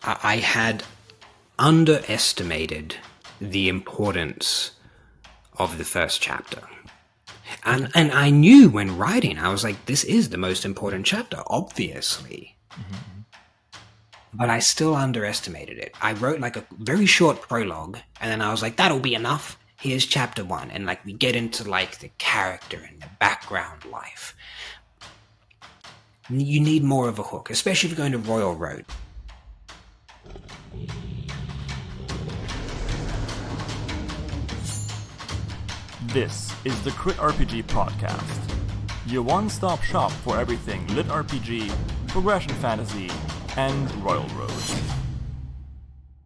I had underestimated the importance of the first chapter. And I knew when writing, I was like, this is the most important chapter, obviously. Mm-hmm. But I still underestimated it. I wrote like a very short prologue, and then I was like, that'll be enough. Here's chapter 1. And like we get into like the character and the background life. You need more of a hook, especially if you're going to Royal Road. This is the Crit RPG Podcast, your one-stop shop for everything Lit RPG, progression fantasy, and Royal Road.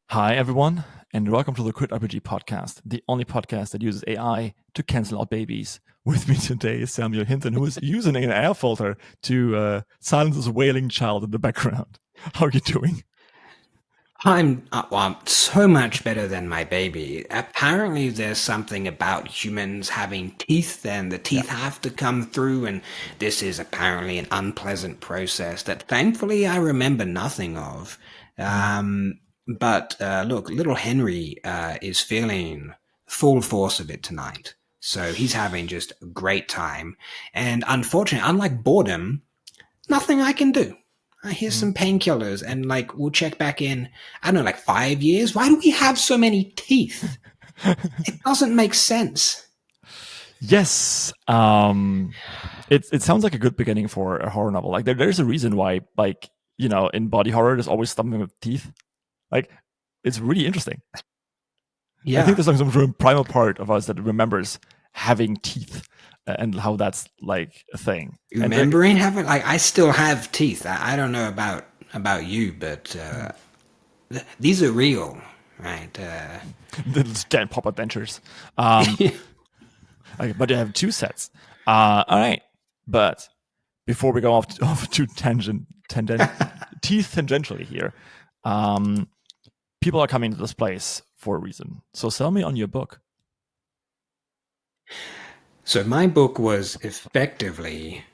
Hi everyone, and welcome to the Crit RPG Podcast, the only podcast that uses AI to cancel out babies. With me today is Sam Hinton, who is using an air filter to silence this wailing child in the background. How are you doing? I'm so much better than my baby. Apparently, there's something about humans having teeth, and the teeth have to come through, and this is apparently an unpleasant process that thankfully I remember nothing of. But look, little Henry is feeling full force of it tonight. So he's having just a great time. And unfortunately, unlike boredom, nothing I can do. Here's some painkillers, and like we'll check back in, I don't know, like 5 years. Why do we have so many teeth? It doesn't make sense. Yes. It sounds like a good beginning for a horror novel. Like there's a reason why, like, you know, in body horror there's always something with teeth. Like, it's really interesting. Yeah. I think there's like some primal part of us that remembers having teeth and how that's like a thing. Remembering having, like, I still have teeth. I don't know about you, but these are real, right? Little stand pop-up dentures. But you have 2 sets. All right, but before we go off to teeth tangentially here, people are coming to this place for a reason. So sell me on your book. So my book was effectively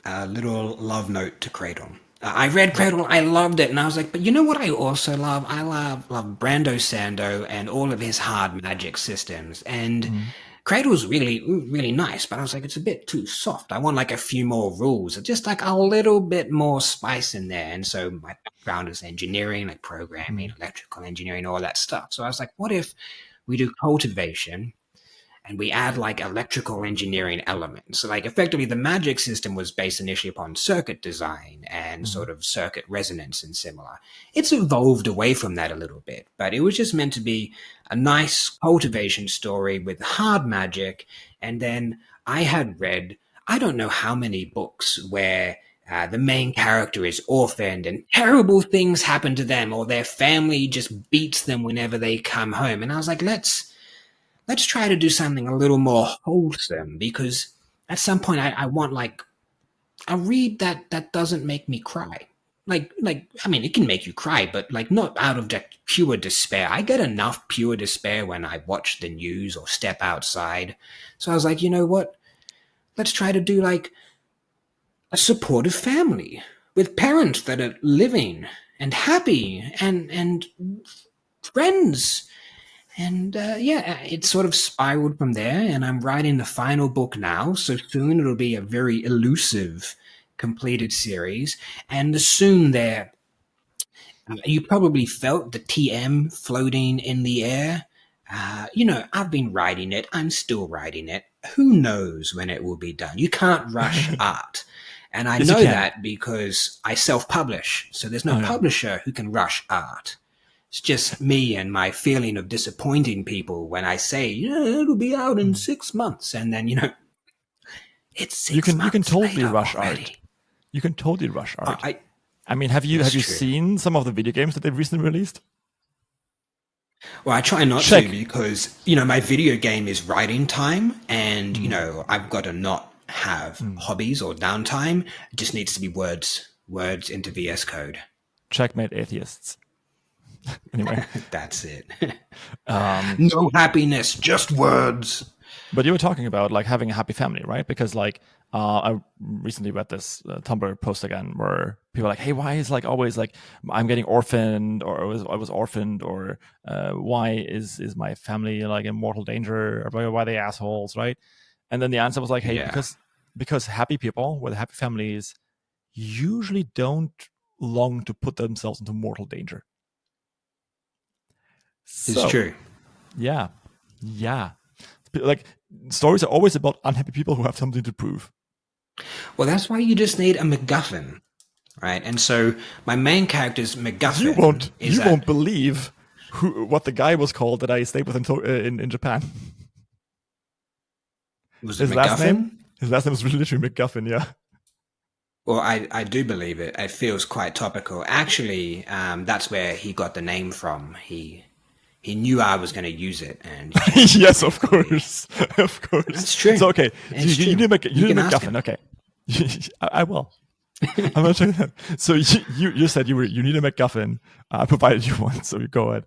a little love note to Cradle. I read Cradle, I loved it, and I was like, but you know what I also love? I love Brando Sando and all of his hard magic systems. And Cradle's really, really nice, but I was like, it's a bit too soft. I want like a few more rules, just like a little bit more spice in there. And so my background is engineering, like programming, electrical engineering, all that stuff. So I was like, what if we do cultivation and we add like electrical engineering elements? So like effectively the magic system was based initially upon circuit design and sort of circuit resonance and similar. It's evolved away from that a little bit, but it was just meant to be a nice cultivation story with hard magic. And then I had read, I don't know how many books where the main character is orphaned and terrible things happen to them, or their family just beats them whenever they come home. And I was like, let's try to do something a little more wholesome, because at some point I want like a read that doesn't make me cry. Like, I mean, it can make you cry, but like not out of that pure despair. I get enough pure despair when I watch the news or step outside. So I was like, you know what? Let's try to do like a supportive family with parents that are living and happy and friends. And it sort of spiraled from there, and I'm writing the final book now, so soon it'll be a very elusive, completed series. And the soon there, you probably felt the TM floating in the air. I've been writing it. I'm still writing it. Who knows when it will be done? You can't rush art. And I know that because I self-publish, so there's no publisher who can rush art. It's just me and my feeling of disappointing people when I say, it'll be out in 6 months. And then, it's 6 months. You can totally rush already. art. You can totally rush art. I mean, have you seen some of the video games that they've recently released? Well, I try not to, because, my video game is writing time, and, I've got to not have hobbies or downtime. It just needs to be words into VS Code. Checkmate atheists. Anyway, that's it. No happiness, just words. But you were talking about like having a happy family, right? Because like I recently read this Tumblr post again where people are like, hey, why is like always like I'm getting orphaned, or I was orphaned, or why is my family like in mortal danger, or why are they assholes, right? And then the answer was like, hey, Yeah, because happy people with happy families usually don't long to put themselves into mortal danger. it's So true. yeah, yeah, like stories are always about unhappy people who have something to prove. Well, that's why you just need a MacGuffin, right? And so my main character's You MacGuffin won't is you won't that believe what the guy was called that I stayed with in Japan. was it His last name MacGuffin? his last name was literally McGuffin. Yeah. Well, I do believe it. It feels quite topical. Actually, that's where he got the name from. He knew I was going to use it, and he just made the Yes, name of for me. course, of course. That's true. So okay, It's you true. need You you can need ask McGuffin. him. Okay, I will. I'm gonna check that. So you said you need a McGuffin. I provided you one, so you go ahead.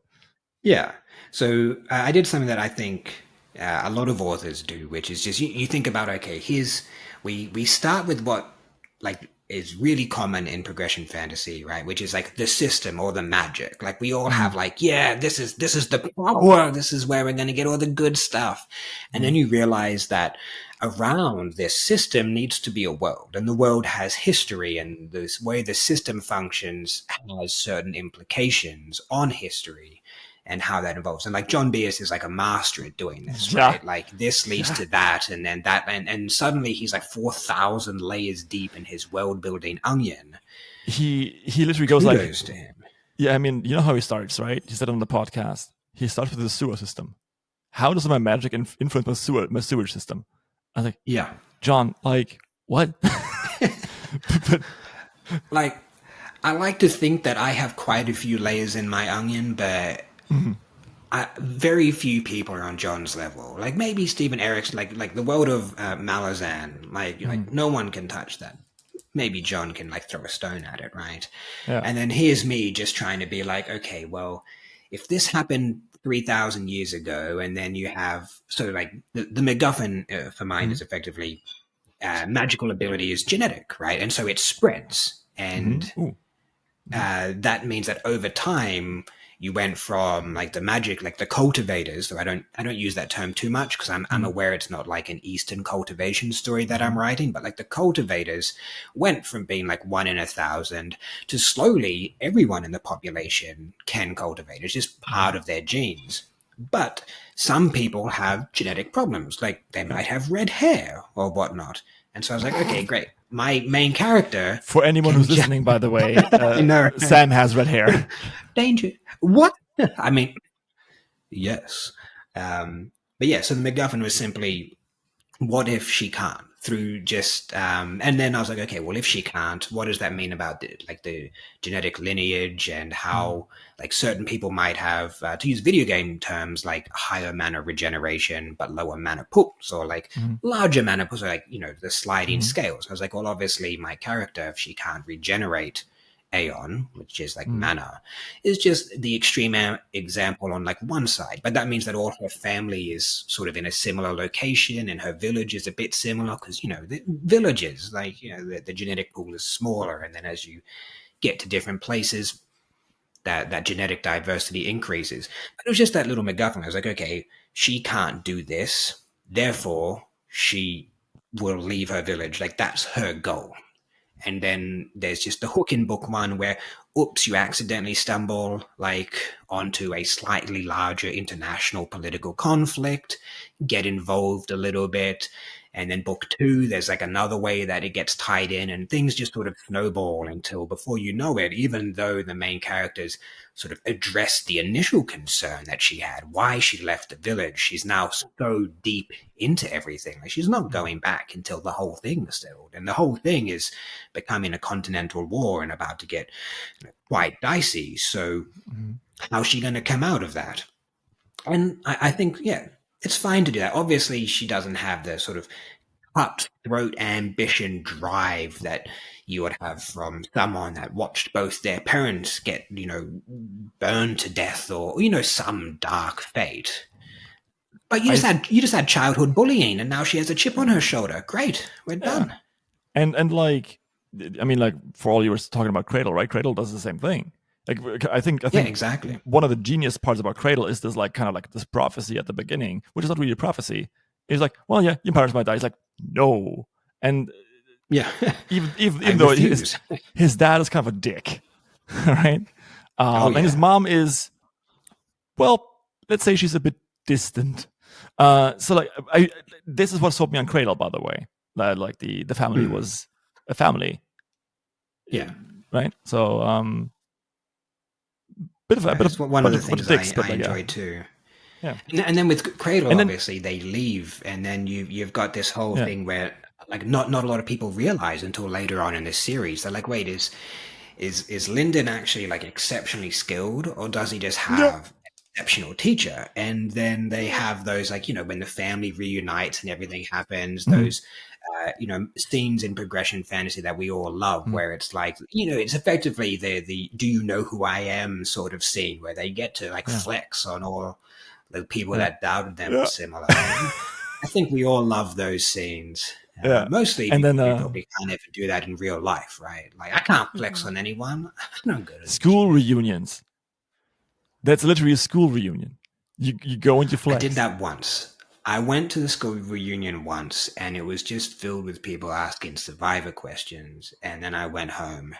Yeah. So I did something that I think a lot of authors do, which is just you think about okay, here's we start with what like is really common in progression fantasy, right? Which is like the system or the magic. Like we all Mm, have like, yeah, this is the power. This is where we're going to get all the good stuff, and then mm, you realize that around this system needs to be a world, and the world has history, and this way the system functions has certain implications on history and how that evolves. And like John Bierce is like a master at doing this, yeah, right? Like this leads yeah. to that, and then that, and suddenly he's like 4,000 layers deep in his world building onion. He literally goes like, Kudos to him. yeah. I mean, you know how he starts, right? He said on the podcast. He starts with the sewer system. How does my magic influence my sewage system? I was like, Yeah. John, like what? But Like, I like to think that I have quite a few layers in my onion, but mhm, very few people are on John's level. Like maybe Stephen Erickson, like the world of Malazan, like mhm, no one can touch that. Maybe John can like throw a stone at it, right? yeah, And then here's me just trying to be like, okay, well, if this happened 3,000 years ago, and then you have so like the MacGuffin for mine mhm, is effectively magical ability is genetic, right? And so it spreads, mhm, and ooh, mhm, that means that over time you went from like the magic, like the cultivators. So I don't use that term too much because I'm mhm, aware it's not like an Eastern cultivation story that I'm mhm, writing, but like the cultivators went from being like 1 in 1,000 to slowly everyone in the population can cultivate. It's just part mhm, of their genes. But some people have genetic problems, like they yeah. might have red hair or whatnot. And so I was like, okay, great. My main character For anyone can who's listening, by the way, I know. Sam has red hair. Danger. What? I mean, yes. But yeah, so the MacGuffin was simply, what if she can't? Through just, and then I was like, okay, well, if she can't, what does that mean about the genetic lineage and Mm, how like certain people might have, to use video game terms, like higher mana regeneration but lower mana pools, or like mhm, larger mana pools, or like the sliding mhm, scales. I was like, well, obviously my character, if she can't regenerate Aeon, which is like mhm, mana, is just the extreme example on like one side. But that means that all her family is sort of in a similar location, and her village is a bit similar because the villages, like the genetic pool is smaller, and then as you get to different places, that genetic diversity increases. But it was just that little MacGuffin. I was like, okay, she can't do this, therefore she will leave her village. Like that's her goal. And then there's just the hook in book one where, oops, you accidentally stumble like onto a slightly larger international political conflict, get involved a little bit. And then book two, there's like another way that it gets tied in, and things just sort of snowball until before you know it, even though the main characters sort of addressed the initial concern that she had, why she left the village, she's now so deep into everything. Like she's not mhm, going back until the whole thing is settled. And the whole thing is becoming a continental war and about to get quite dicey. So mhm. how's she going to come out of that? And I think, yeah, it's fine to do that. Obviously, she doesn't have the sort of cutthroat ambition drive that you would have from someone that watched both their parents get, burned to death, or some dark fate. But you I just had childhood bullying, and now she has a chip on her shoulder. Great, we're yeah, done. and like I mean, like for all you were talking about Cradle, right? Cradle does the same thing. Like I think Yeah, exactly. one of the genius parts about Cradle is this like kind of like this prophecy at the beginning, which is not really a prophecy. It's like, well, yeah, your parents might die. It's like, no, and Yeah. I even though refuse. his dad is kind of a dick, right? Oh And his yeah. mom is, well, let's say she's a bit distant. So like, this is what sold me on Cradle, by the way. Like the family Mm. was a family, Yeah. right? So bit of a It's one of the bunch of things dicks, but I like yeah, enjoyed too. yeah, And then with Cradle, and then obviously they leave, and then you've got this whole yeah, thing where like not a lot of people realize until later on in this series. They're like, wait, is Lyndon actually like exceptionally skilled, or does he just yeah, have an exceptional teacher? And then they have those like when the family reunites and everything happens, mm, those scenes in progression fantasy that we all love, mm, where it's like it's effectively the do you know who I am sort of scene where they get to like yeah, flex on all the people yeah, that doubted them were yeah, similar. And I think we all love those scenes. yeah, Mostly and then because we probably can't ever do that in real life, right? Like I can't flex on anyone. I'm not good at the school gym. reunions. That's literally a school reunion. You go and you I did flex. that once. I went to the school reunion once, and it was just filled with people asking survivor questions. And then I went home,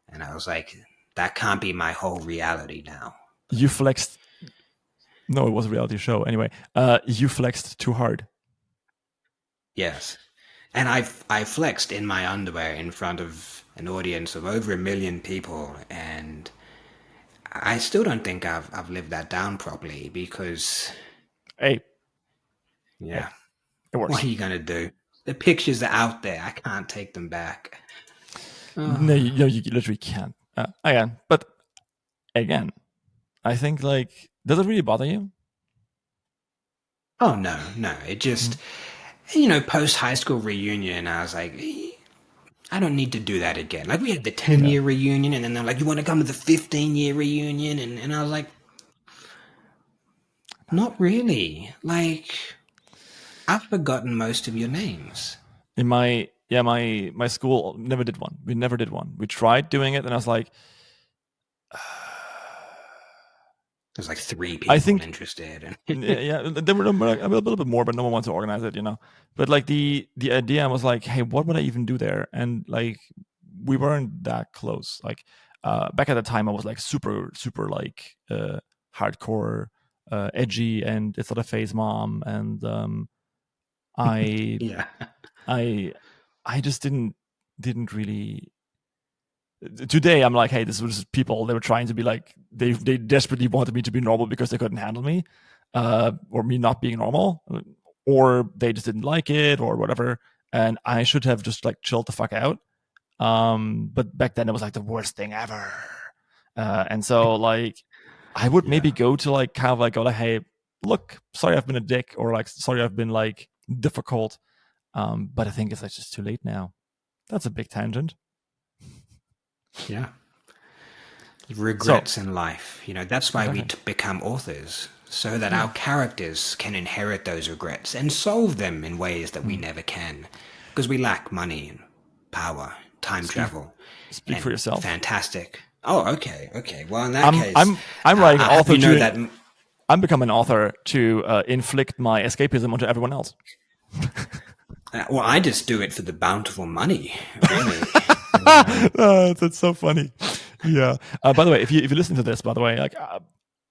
and I was like, that can't be my whole reality now. You flexed. No, it was a reality show. Anyway, you flexed too hard. Yes. And I flexed in my underwear in front of an audience of over 1 million people, and I still don't think I've lived that down properly because Hey, hey, yeah, it what works. are you gonna do? The pictures are out there. I can't take them back. No, Oh, you literally can't. Again, but again, I think like, does it really bother you? oh no, no. It Mm, just post high school reunion. I was like, I don't need to do that again. Like we had the ten yeah. year reunion, and then they're like, you want to come to the 15-year reunion, and I was like, not really. Like I've forgotten most of your names. In my school never did one. We never did one. We tried doing it, and I was like, There's like three I people think interested, and yeah, there were a little bit more, but no one wants to organize it, you know. But like the idea was like, hey, what would I even do there? And like we weren't that close. Like back at the time, I was like super like hardcore, edgy, and it's not a phase mom, and I yeah, I I just didn't really. Today I'm like, hey, this was people. They were trying to be like, they desperately wanted me to be normal because they couldn't handle me, or me not being normal, or they just didn't like it or whatever. And I should have just like chilled the fuck out. But back then it was like the worst thing ever. And so like I would maybe yeah, go to like kind of like go like, hey, look, sorry I've been a dick, or like sorry I've been like difficult. But I think it's like just too late now. That's a big tangent. yeah. So Regrets in life. That's why we exactly. become authors, so that our Yeah. characters can inherit those regrets and solve them in ways that we Hmm. never can, because we lack money and power, time Speak travel, speak for and yourself. fantastic. Oh, okay, okay. Well, in that I'm case, I'm I'm writing an I'll have author you know to that. I'm becoming an author to inflict my escapism onto everyone else. Well, I just do it for the bountiful money, really. Um, That's so funny. Yeah. By the way, if you listen to this, by the way, like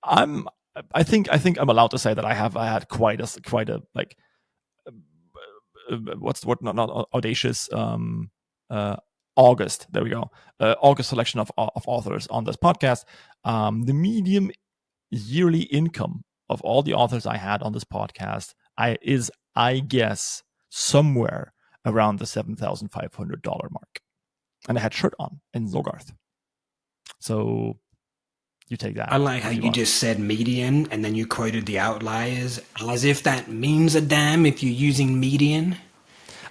I'm I think I'm allowed to say that I had quite a like what's the word, not audacious uh August, there we go, August selection of authors on this podcast. The medium yearly income of all the authors I had on this podcast I guess somewhere around the $7,500 mark, and I had shirt on in Zogarth. So you take I that like how if you you want. just said median and then you quoted the outliers as if that means a damn if you're using median.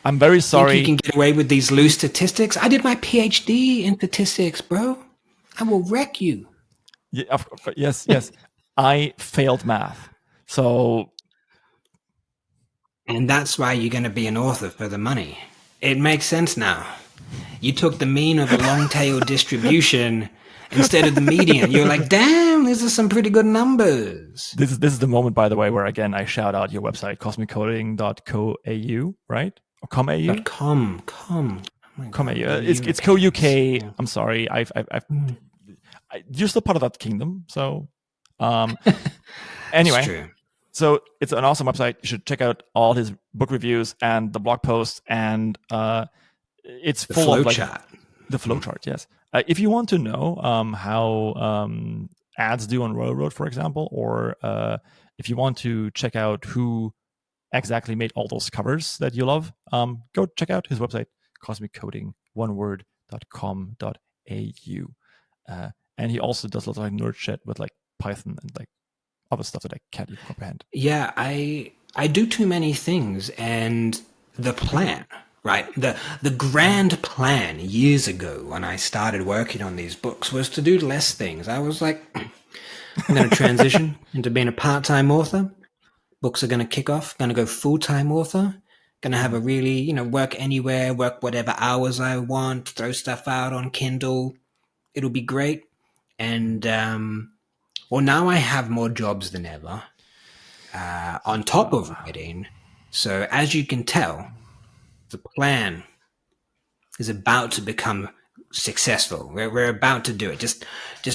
I'm very Think you sorry. can get away with these loose statistics? I did my PhD in statistics, bro. I will wreck you. Yeah, yes. I failed math, so And that's why you're going to be an author for the money. It makes sense now. You took the mean of a long tail distribution instead of the median. You're like, damn, these are some pretty good numbers. This is the moment, by the way, where again I shout out your website, cosmiccoding.co.au, right? Or com.au? .com. Oh my Com.au. God, It's co.uk. I'm sorry. You're still part of that kingdom. So anyway, It's true. so it's an awesome website. You should check out all his book reviews and the blog posts, and it's The full flow of like chart. the flowchart. Yes. If you want to know how ads do on Railroad, for example, or if you want to check out who exactly made all those covers that you love, go check out his website, cosmiccoding.com.au. And he also does lots of like nerd shit with like Python and like other stuff that I can't even comprehend. Yeah, I do too many things, and the plan, right? The grand plan years ago when I started working on these books was to do less things. I was like, I'm going to transition into being a part-time author. Books are going to kick off. Going to go full-time author. Going to have a really, work anywhere, work whatever hours I want, throw stuff out on Kindle. It'll be great. And well, now I have more jobs than ever. On top of writing. So as you can tell, the plan is about to become successful. We're about to do it. Just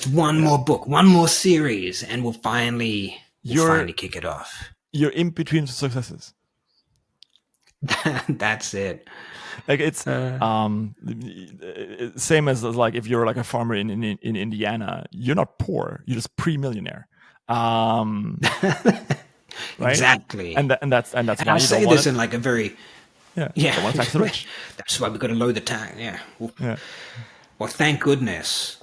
one more book, one more series, and we'll finally kick it off. You're in between successes. That's it. Like it's same as like if you're like a farmer in Indiana, you're not poor, you're just pre-millionaire. Right? Exactly. And that's And why I you say don't want this it. in like a very Don't want to tax the rich. That's why we've got to lower the tax. Yeah. Yeah. Well, thank goodness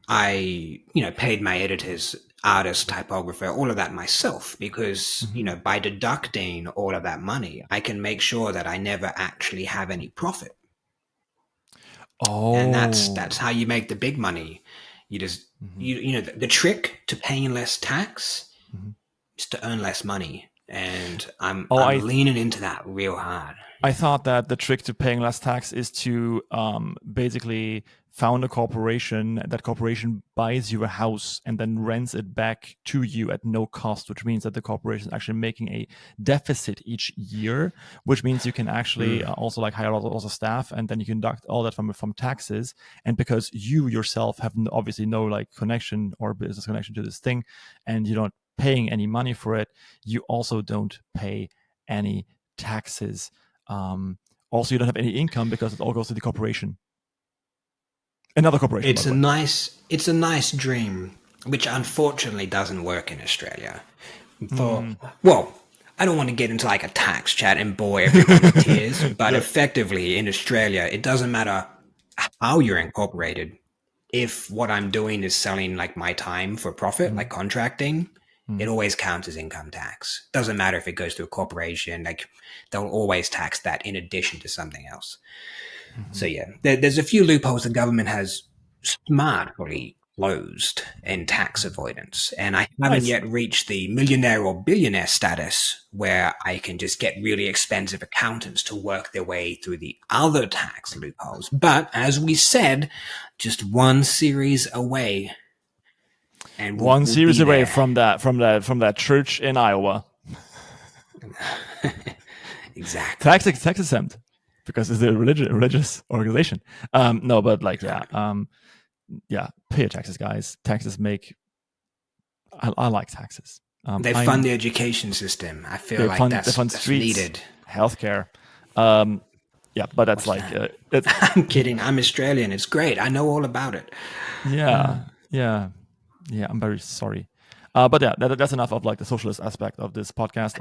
I, paid my editors, artist, typographer, all of that myself, because, by deducting all of that money, I can make sure that I never actually have any profit. Oh. And that's how you make the big money. You just, the trick to paying less tax is to earn less money. And I'm leaning into that real hard. I thought that the trick to paying less tax is to basically found a corporation. That corporation buys you a house and then rents it back to you at no cost, which means that the corporation is actually making a deficit each year, which means you can actually also like hire lots of staff, and then you can deduct all that from taxes. And because you yourself have obviously no like connection or business connection to this thing, and you're not paying any money for it, you also don't pay any taxes. Also, you don't have any income because it all goes to the corporation. Another corporation. It's a nice dream, which unfortunately doesn't work in Australia. Well, I don't want to get into like a tax chat and bore everyone to tears, but effectively in Australia, it doesn't matter how you're incorporated. If what I'm doing is selling like my time for profit, like contracting, it always counts as income tax. Doesn't matter if it goes to a corporation, like they'll always tax that in addition to something else. So yeah, there's a few loopholes the government has smartly closed in tax avoidance. And I haven't yet reached the millionaire or billionaire status where I can just get really expensive accountants to work their way through the other tax loopholes. But as we said, just one series away. And one series away from that church in Iowa. Exactly. Tax exempt because it's a religious organization. No, but like pay your taxes, guys. Taxes make. I like taxes. They fund the education system. I feel like that's streets, needed. Healthcare. But that's I'm kidding. I'm Australian. It's great. I know all about it. Yeah. I'm very sorry. But yeah, that's enough of like the socialist aspect of this podcast.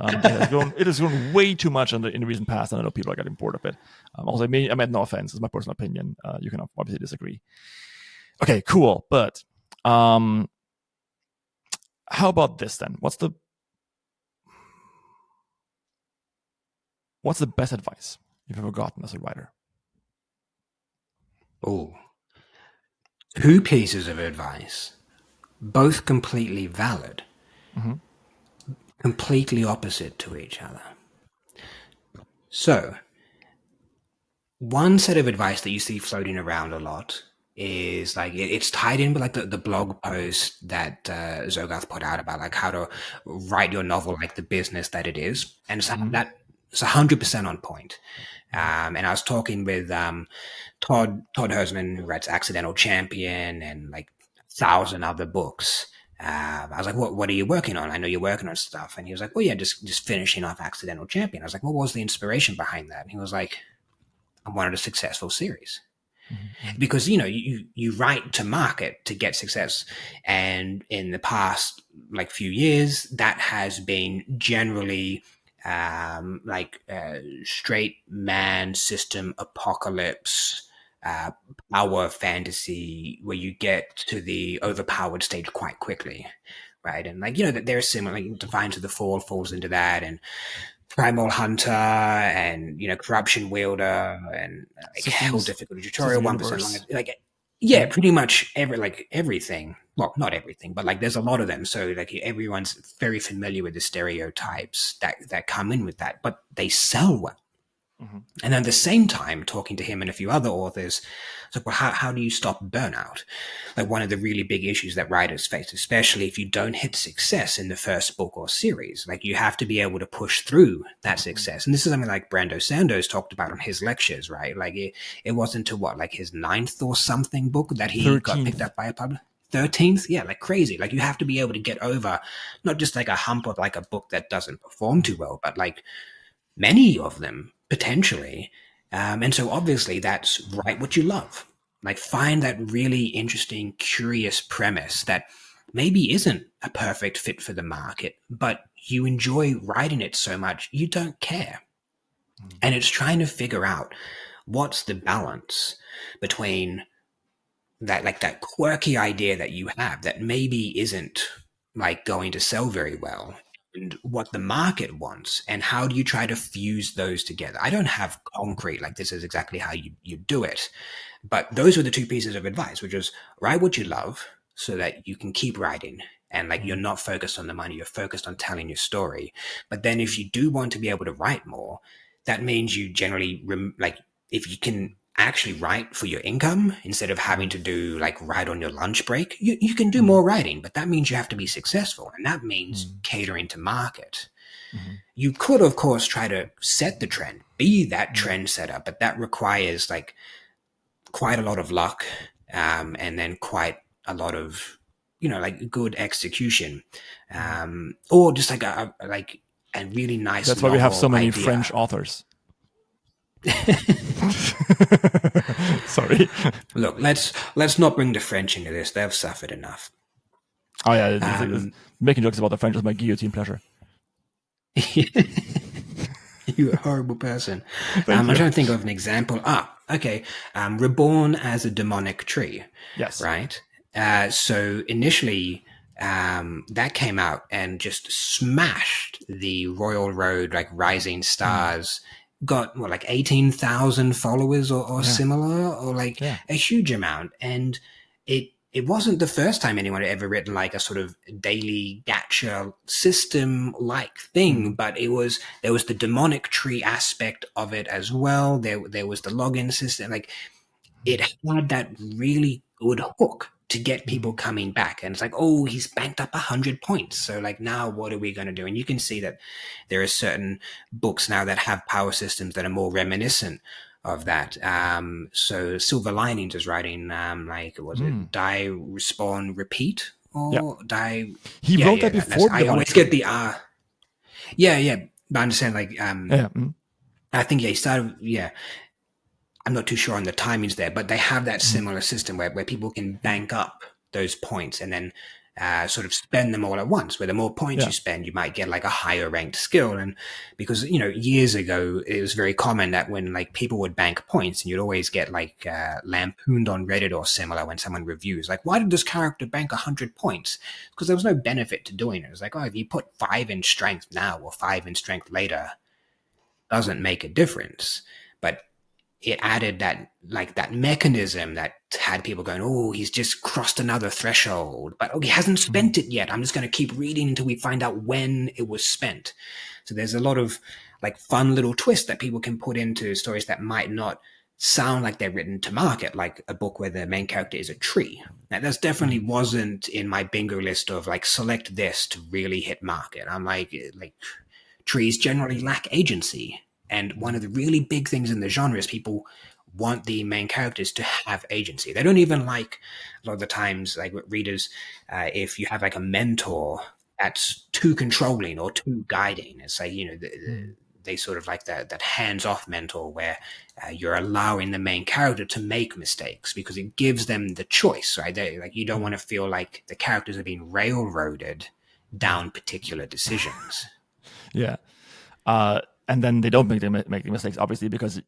It has grown way too much in the recent past, and I know people are getting bored of it. Also, I meant no offense. It's my personal opinion. You can obviously disagree. Okay, cool. But how about this then? What's the best advice you've ever gotten as a writer? Oh, 2 pieces of advice, both completely valid, completely opposite to each other. So, one set of advice that you see floating around a lot is like it's tied in with like the blog post that Zogath put out about like how to write your novel like the business that it is, and so that it's 100% on point. And I was talking with Todd Hersman, who writes Accidental Champion and like 1,000 other books. I was like, what are you working on? I know you're working on stuff. And he was like, well, yeah, just finishing off Accidental Champion. I was like, what was the inspiration behind that? And he was like, I wanted a successful series. Because you write to market to get success, and in the past like few years that has been generally straight man system apocalypse, power fantasy where you get to the overpowered stage quite quickly, right? And that they're similar, like Defiance of the Fall falls into that, and Primal Hunter, and Corruption Wielder, and like Hell Systems, Difficulty Tutorial, system 1% long. universe. Like, yeah, pretty much everything. Well, not everything, but like there's a lot of them. So like everyone's very familiar with the stereotypes that come in with that, but they sell well. And at the same time, talking to him and a few other authors, it's like, well, how do you stop burnout? Like one of the really big issues that writers face, especially if you don't hit success in the first book or series, like you have to be able to push through that success. And this is something like Brando Sandoz talked about on his lectures, right? Like it wasn't to like his 9th or something book that he 13th. got picked up by a publisher. 13th, yeah, like crazy. Like you have to be able to get over not just like a hump of like a book that doesn't perform too well, but like many of them potentially. And so obviously that's write what you love. Like find that really interesting, curious premise that maybe isn't a perfect fit for the market, but you enjoy writing it so much you don't care. And it's trying to figure out what's the balance between that, like that quirky idea that you have that maybe isn't like going to sell very well, and what the market wants, and how do you try to fuse those together. I don't have concrete like this is exactly how you do it, but those were the two pieces of advice, which was write what you love so that you can keep writing, and like you're not focused on the money, you're focused on telling your story. But then if you do want to be able to write more, that means you generally like if you can actually write for your income instead of having to do like write on your lunch break, you can do more writing, but that means you have to be successful, and that means catering to market. You could of course try to set the trend, be that trend setter, but that requires like quite a lot of luck, and then quite a lot of like good execution, or just like a really nice. That's why we have so many idea. French authors. Sorry. Look, let's not bring the French into this. They've suffered enough. Oh yeah, it's making jokes about the French is my guillotine pleasure. You're a horrible person. I'm trying to think of an example. Okay. Reborn as a Demonic Tree. Yes. Right. So initially, that came out and just smashed the Royal Road, like Rising Stars. Got like 18,000 followers or similar, or like a huge amount. And it wasn't the first time anyone had ever written like a sort of daily gacha system like thing, but there was the demonic tree aspect of it as well. There was the login system. Like it had that really good hook to get people coming back. And it's like, oh, he's banked up 100 points. So like now what are we going to do? And you can see that there are certain books now that have power systems that are more reminiscent of that. So Silver Linings is writing it Die, Respawn, Repeat, or Die. He wrote that before. I always get the yeah. But I understand I think he started I'm not too sure on the timings there, but they have that similar system where people can bank up those points and then sort of spend them all at once. Where the more points you spend, you might get like a higher ranked skill. And because years ago it was very common that when like people would bank points, and you'd always get like lampooned on Reddit or similar when someone reviews like, why did this character bank 100 points? Because there was no benefit to doing it. It was like, oh, if you put 5 in strength now or 5 in strength later, doesn't make a difference. But it added that mechanism that had people going, oh, he's just crossed another threshold, but he hasn't spent it yet. I'm just going to keep reading until we find out when it was spent. So there's a lot of like fun little twists that people can put into stories that might not sound like they're written to market, like a book where the main character is a tree. Now, that definitely wasn't in my bingo list of like select this to really hit market. I'm like trees generally lack agency, and one of the really big things in the genre is people want the main characters to have agency. They don't even like a lot of the times like with readers, if you have like a mentor that's too controlling or too guiding. It's like they sort of like that hands-off mentor where you're allowing the main character to make mistakes because it gives them the choice, right? Like you don't want to feel like the characters are being railroaded down particular decisions. Yeah. And then they don't make the mistakes, obviously, because.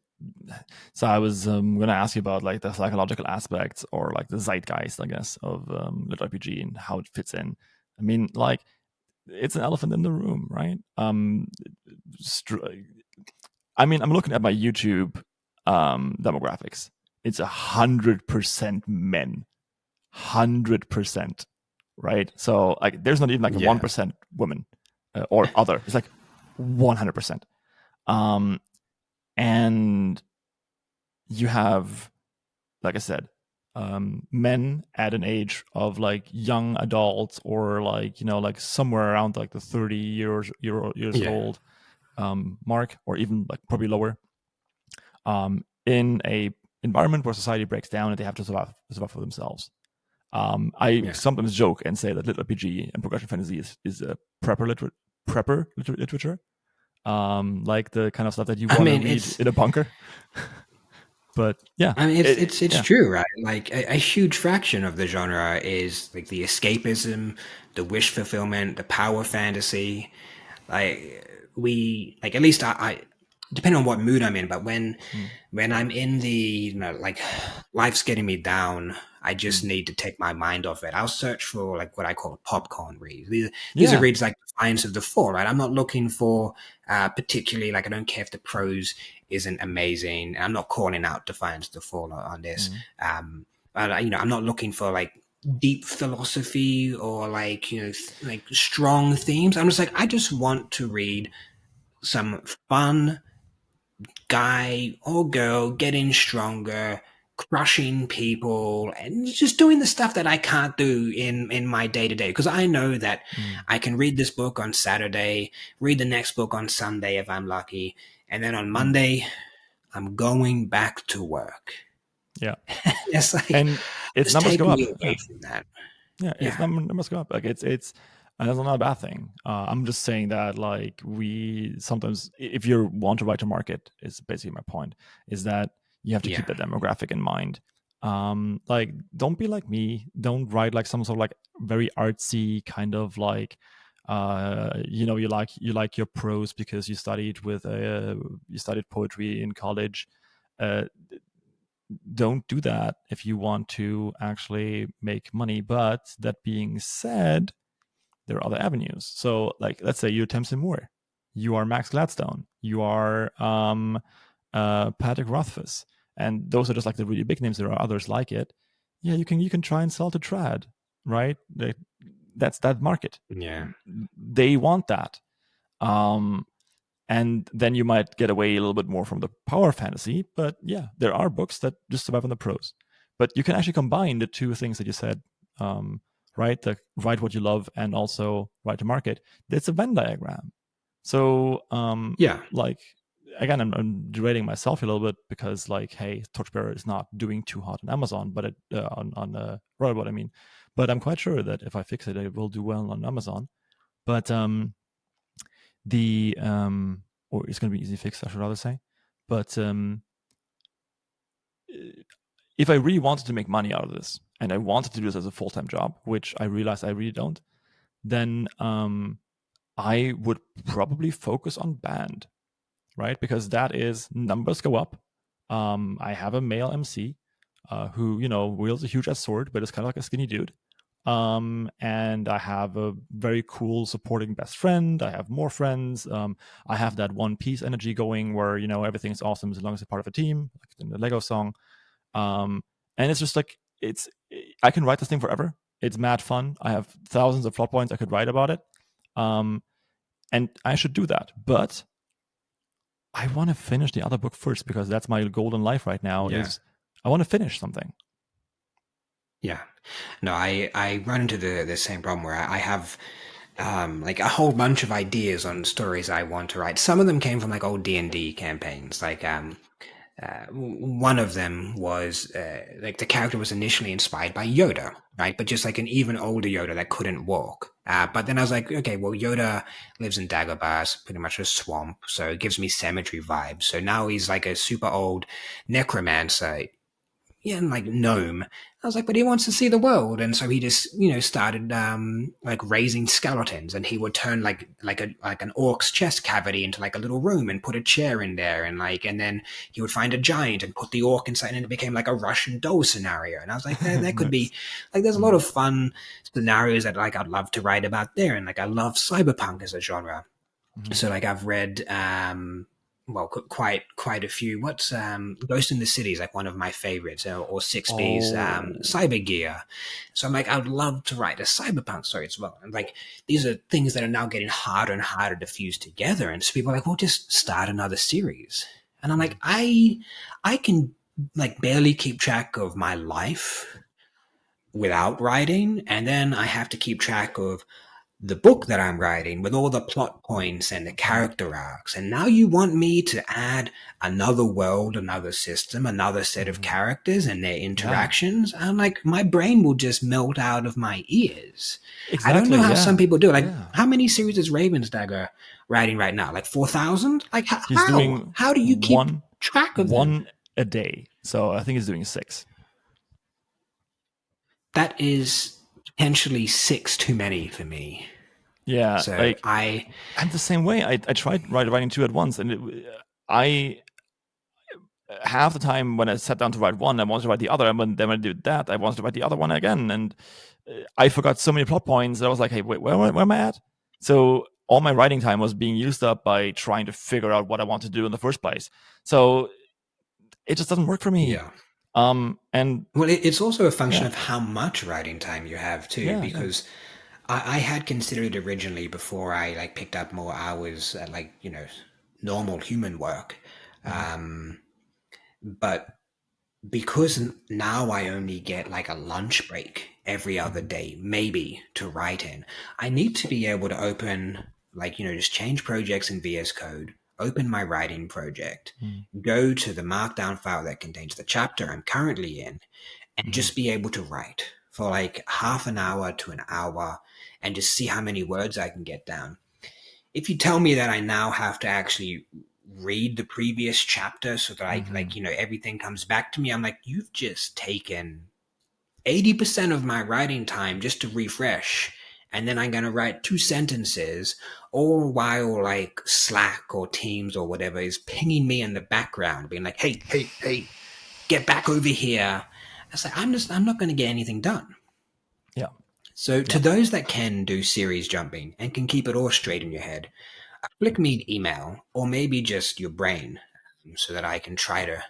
So I was going to ask you about like the psychological aspects or like the zeitgeist, I guess, of lit RPG and how it fits in. I mean, like it's an elephant in the room, right? I mean, I'm looking at my YouTube demographics. It's 100% men, 100%, right? So like, there's not even like a Yeah. 1% women or other. It's like 100%. And you have, like I said, men at an age of like young adults or like like somewhere around like the 30 years Yeah. old mark, or even like probably lower, in a environment where society breaks down and they have to survive for themselves. I Yeah. sometimes joke and say that lit RPG and progression fantasy is a prepper literature, like the kind of stuff that you I want to mean, read in a bunker. But yeah, it's yeah, true, right? Like a huge fraction of the genre is like the escapism, the wish fulfillment, the power fantasy. Like we like at least I depending on what mood I'm in, but mm, when I'm in the like life's getting me down, I just mm. need to take my mind off it. I'll search for like what I call popcorn reads. These are Yeah, reads like Defiance of the Fall, right? I'm not looking for particularly like I don't care if the prose isn't amazing. I'm not calling out Defiance of the Fall on this. mm, But I'm not looking for like deep philosophy or like like strong themes. I'm just like I just want to read some fun guy or girl getting stronger, crushing people, and just doing the stuff that I can't do in my day to day. Because I know that mm, I can read this book on Saturday, read the next book on Sunday if I'm lucky, and then on mm. Monday I'm going back to work. Yeah, It's like and its just numbers take go up. me away Yeah, from that. yeah, its Yeah, numbers go up. Like it's and that's not a bad thing. I'm just saying that like we sometimes, if you want to write to market, is basically my point. Is that you have to yeah, keep that demographic in mind. Like don't be like me. Don't write like some sort of like very artsy kind of like you like your prose because you studied poetry in college. uh don't do that if you want to actually make money. But that being said, there are other avenues. So, like, let's say you're Tamsin Moore, you are Max Gladstone, you are Patrick Rothfuss, and those are just like the really big names. There are others like it. Yeah, you can try and sell to trad, right? That's that market. yeah, They want that. Um, and then you might get away a little bit more from the power fantasy. But yeah, there are books that just survive on the prose. But you can actually combine the two things that you said, right? The write what you love and also write to market. It's a Venn diagram. So, yeah, like, again, I'm derating myself a little bit because, like, hey, Torchbearer is not doing too hot on Amazon, but on what I mean. But I'm quite sure that if I fix it, it will do well on Amazon. But the or it's going to be easy fix, I should rather say. But if I really wanted to make money out of this and I wanted to do this as a full-time job, which I realize I really don't, then I would probably focus on band, right? Because that is numbers go up. I have a male MC who wields a huge ass sword, but is kind of like a skinny dude. And I have a very cool supporting best friend. I have more friends. I have that One Piece energy going where everything's awesome as long as it's part of a team, like in the Lego song. And it's just like I can write this thing forever. It's mad fun. I have thousands of plot points I could write about it. And I should do that. But I want to finish the other book first because that's my goal in life right now. Yeah. Is I want to finish something. Yeah. No, I run into the same problem where I have like a whole bunch of ideas on stories I want to write. Some of them came from like old D&D campaigns. Like one of them was like the character was initially inspired by Yoda, right? But just like an even older Yoda that couldn't walk. But then I was like, okay, well, Yoda lives in Dagobah, pretty much a swamp, so it gives me cemetery vibes. So now he's like a super old necromancer, yeah, and like gnome. I was like, but he wants to see the world, and so he just, started like raising skeletons, and he would turn like an orc's chest cavity into like a little room and put a chair in there, and then he would find a giant and put the orc inside, and it became like a Russian doll scenario. And I was like, there could Nice. be like there's a lot of fun scenarios that like I'd love to write about there, and like I love cyberpunk as a genre. Mhm. So like I've read well quite a few. What's Ghost in the City is like one of my favorites, or Sixby's Oh, Cyber Gear. So I'm like, I would love to write a cyberpunk story as well. And like these are things that are now getting harder and harder to fuse together. And so people are like, well, just start another series. And I'm like, mhm. I can like barely keep track of my life without writing, and then I have to keep track of the book that I'm writing with all the plot points and the character arcs. And now you want me to add another world, another system, another set of Mhm. characters and their Yeah, interactions. I'm like, my brain will just melt out of my ears. I don't know exactly. how some Yeah, people do it. Like, yeah. how many series is Ravensdagger writing right now? Like 4,000? Like, He's how? doing How do you keep one track of them? one a day, so I think he's doing six. That is potentially six too many for me. Yeah, So like I'm the same way. I tried writing two at once, and I half the time when I sat down to write one, I wanted to write the other, and then when I did that, I wanted to write the other one again, and I forgot so many plot points. I was like, hey, wait, where am I at? So all my writing time was being used up by trying to figure out what I want to do in the first place. So it just doesn't work for me. yeah. And Well, it's also a function yeah, of how much writing time you have too, yeah. because I had considered originally before I like picked up more hours at like normal human work, Mhm, but because now I only get like a lunch break every other mhm, day, maybe to write in, I need to be able to open, like, just change projects in VS Code, open my writing project, mhm, go to the markdown file that contains the chapter I'm currently in, and mhm, just be able to write for like half an hour to an hour and just see how many words I can get down. If you tell me that I now have to actually read the previous chapter so that I mhm. like everything comes back to me, I'm like, you've just taken 80% of my writing time just to refresh, and then I'm going to write two sentences all while like Slack or Teams or whatever is pinging me in the background being like, hey, get back over here. I say, I'm not going to get anything done. Yeah, So to yeah. those that can do series jumping and can keep it all straight in your head, flick me an email or maybe just your brain, so that I can try to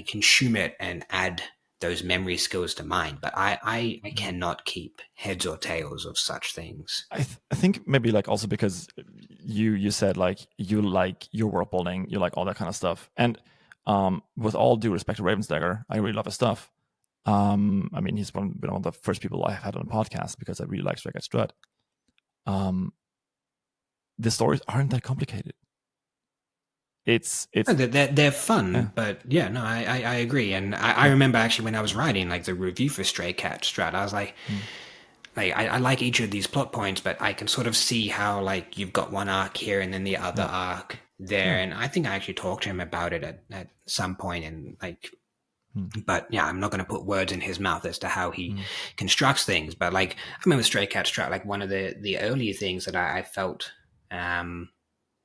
consume it and add those memory skills to mine. But I Mhm. cannot keep heads or tails of such things. I think maybe like also because you said like your world building, you like all that kind of stuff, and with all due respect to Ravensdagger, I really love his stuff. I mean, he's been one of the first people I've had on a podcast because I really like Strike at Strut. Um, the stories aren't that complicated. No, It's they're fun, yeah. but yeah, no, I agree. And I Yeah. remember actually when I was writing like the review for Stray Cat Strat, I was Mm, like I like each of these plot points, but I can sort of see how like you've got one arc here and then the other yeah. arc there. Yeah. And I think I actually talked to him about it at some point, and like, Mm, but yeah, I'm not going to put words in his mouth as to how he mm, constructs things. But like, I remember Stray Cat Strat, like one of the earlier things that I felt,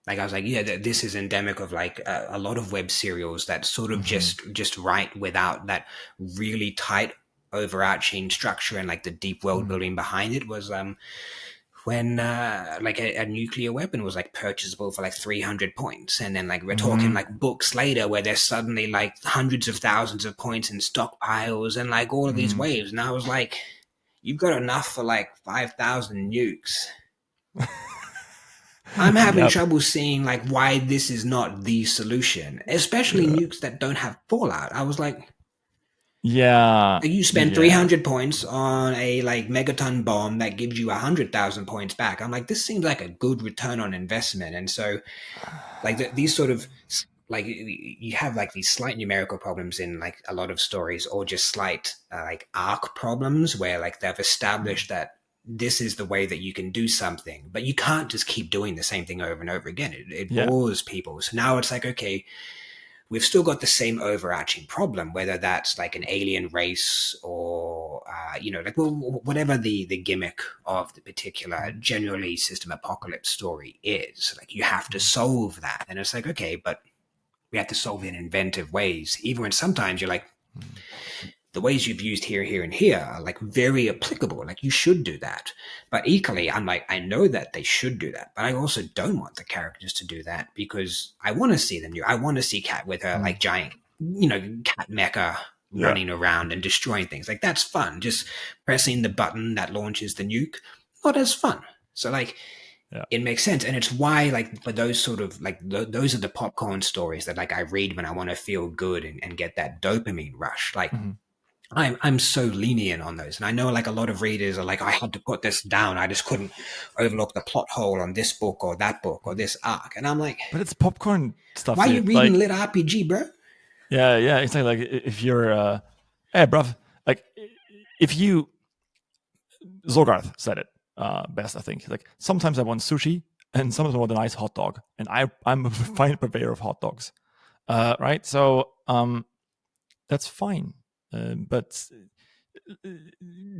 like I was like, yeah, this is endemic of like a lot of web serials that sort of mhm, just write without that really tight overarching structure and like the deep world mm, building behind it. Was when like a nuclear weapon was like purchasable for like 300 points, and then like we're talking mhm, like books later where there's suddenly like hundreds of thousands of points in stockpiles and like all of these mm. waves, and I was like, you've got enough for like 5,000 nukes. I'm having Yep. trouble seeing like why this is not the solution, especially Yeah. nukes that don't have fallout. I was Yeah. like you spend Yeah. 300 points on a like megaton bomb that gives you 100,000 points back. I'm like, this seems like a good return on investment. And so like these sort of like you have like these slight numerical problems in like a lot of stories, or just slight like arc problems where like they've established that this is the way that you can do something, but you can't just keep doing the same thing over and over again. It Yeah. bores people. So now it's like, okay, we've still got the same overarching problem, whether that's like an alien race or like whatever the gimmick of the particular generally system apocalypse story is. Like you have to solve that, and it's like, okay, but we have to solve it in inventive ways, even when sometimes you're like, the ways you've used here, here, and here are like very applicable. Like you should do that. But equally, I'm like, I know that they should do that, but I also don't want the characters to do that because I want to see them do. I want to see Cat with her like giant, cat mecha Yeah. running around and destroying things. Like that's fun. Just pressing the button that launches the nuke, not as fun. So like, Yeah. it makes sense, and it's why like for those sort of like those are the popcorn stories that like I read when I want to feel good and get that dopamine rush. Like I'm so lenient on those. And I know like a lot of readers are like, I had to put this down. I just couldn't overlook the plot hole on this book or that book or this arc. And I'm like, But it's popcorn stuff. why are you Dude. reading Like, lit RPG, bro? yeah, yeah. It's like if you're, hey, bruv, like if you, Zogarth said it best, I think. Like sometimes I want sushi and sometimes I want a nice hot dog, and I'm a fine purveyor of hot dogs, right? So that's fine, but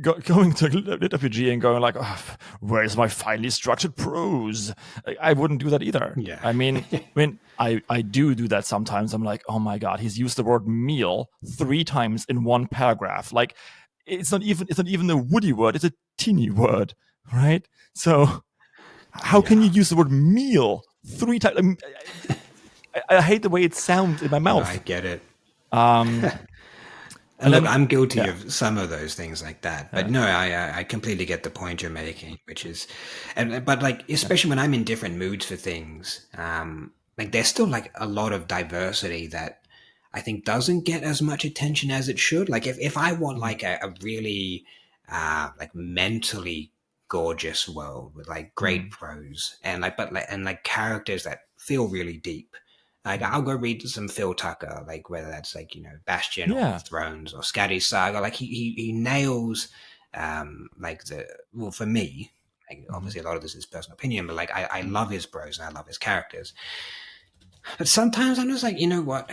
going to lit RPG and going like, oh, where's my finely structured prose? I wouldn't do that either. Yeah. I mean, I do that sometimes. I'm like, oh my god, he's used the word meal 3 times in one paragraph. Like, it's not even a woody word; it's a teeny word, right? So, how can you use the word meal 3 times? I mean, I hate the way it sounds in my No, mouth. I get it. And And look, then- I'm guilty yeah. of some of those things like that, but no, I completely get the point you're making, which is, but like especially when I'm in different moods for things, like there's still like a lot of diversity that I think doesn't get as much attention as it should. Like if I want like a really like mentally gorgeous world with like great prose and like characters that feel really deep. Like I'll go read some Phil Tucker, like whether that's like Bastion or Yeah. Thrones or Scatty's Saga. Like he nails like for me, like obviously a lot of this is personal opinion, but like I love his prose and I love his characters. But sometimes I'm just like, you know what?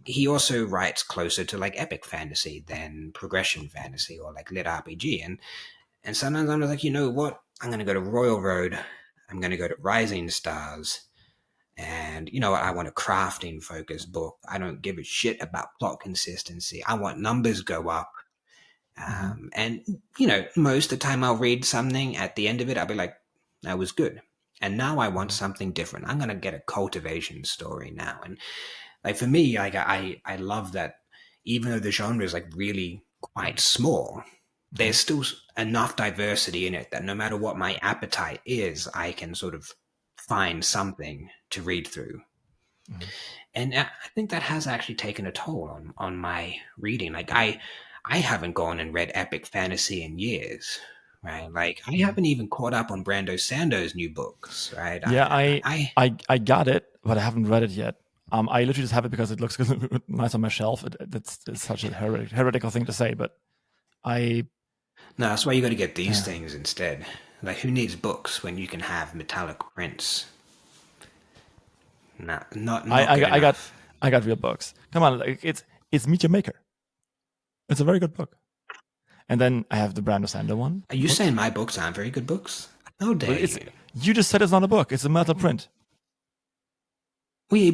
He also writes closer to like epic fantasy than progression fantasy or like lit RPG, and sometimes I'm just like, you know what? I'm gonna go to Royal Road. I'm gonna go to Rising Stars. And you know what? I want a crafting focused book. I don't give a shit about plot consistency. I want numbers go up. And most of the time I'll read something at the end of it, I'll be like, that was good. And now I want something different. I'm gonna get a cultivation story now. And like for me, like I love that even though the genre is like really quite small, there's still enough diversity in it that no matter what my appetite is, I can sort of find something to read through. And I think that has actually taken a toll on my reading. Like I haven't gone and read epic fantasy in years, right? Like I haven't even caught up on Brando Sando's new books, right? Yeah, I got it, but I haven't read it yet. I literally just have it because it looks nice on my shelf. It's such a heretical thing to say, but no, that's why you got to get these things instead. Like who needs books when you can have metallic prints? Not I got real books. Come on, like, it's Meet Your Maker. It's a very good book. And then I have the Brando Sando one. Are you saying my books aren't very good books? How dare you? You just said it's not a book. It's a metal print. Well,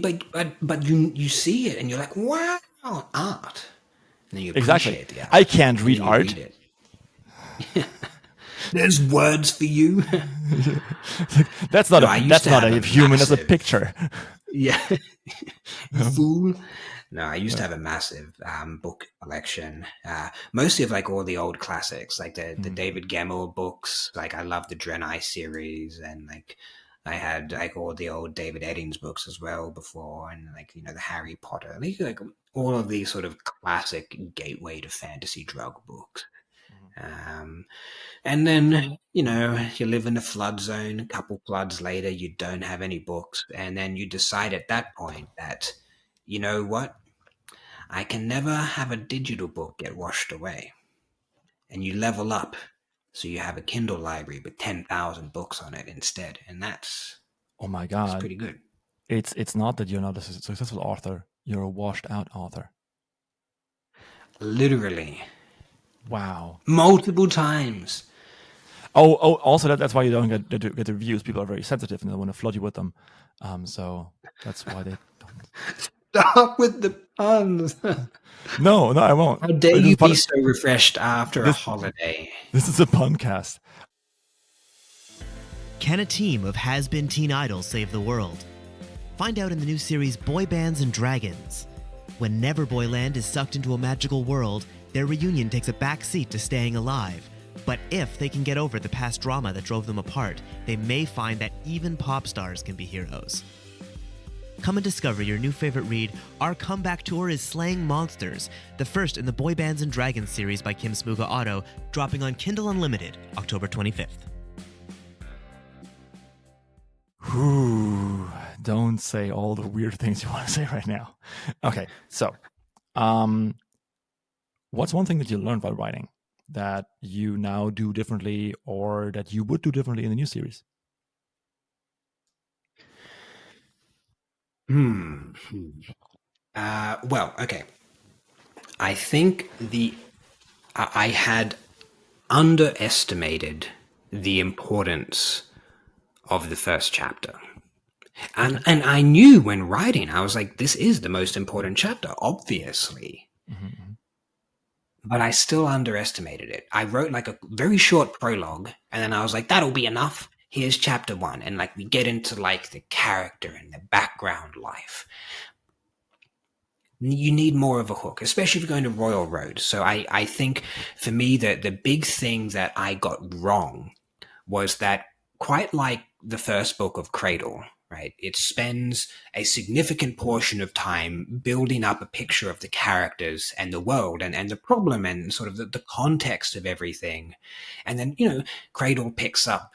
but you see it and you're like, wow, art. And then you appreciate the art. I can't read art. Read it. There's words for you. That's not a human as a picture. Yeah. Fool. No, I used to have a massive book collection, mostly of like all the old classics, like the David Gemmell books. Like I love the Drenai series and like I had like all the old David Eddings books as well before, and like the Harry Potter, like all of these sort of classic gateway to fantasy drug books. Um, and then you live in a flood zone. A couple floods later, you don't have any books, and then you decide at that point that you know what, I can never have a digital book get washed away, and you level up. So you have a Kindle library with 10,000 books on it instead, and that's Oh my it's God. pretty good. It's not that you're not a successful author, you're a washed out author. Literally. Wow. Multiple times. Oh, also that's why you don't get the reviews. People are very sensitive and they want to flood you with them. So that's why they don't. Stop with the puns. No, I won't. How dare you be so refreshed after a holiday? This is a puncast. Can a team of has-been teen idols save the world? Find out in the new series Boy Bands and Dragons. When Neverboyland is sucked into a magical world, their reunion takes a back seat to staying alive. But if they can get over the past drama that drove them apart, they may find that even pop stars can be heroes. Come and discover your new favorite read, Our Comeback Tour is Slaying Monsters, the first in the Boy Bands and Dragons series by Kim Smuga Otto, dropping on Kindle Unlimited, October 25th. Whew, don't say all the weird things you want to say right now. Okay, so what's one thing that you learned while writing that you now do differently or that you would do differently in the new series? Well, okay. I think I had underestimated the importance of the first chapter. And I knew when writing, I was like, this is the most important chapter, obviously. Mm-hmm. But I still underestimated it. I wrote like a very short prologue, and then I was like, that'll be enough. Here's chapter 1. And like we get into like the character and the background life. You need more of a hook, especially if you're going to Royal Road. So I think for me that the big thing that I got wrong was that, quite like the first book of Cradle, right? It spends a significant portion of time building up a picture of the characters and the world and the problem and sort of the context of everything. And then, Cradle picks up,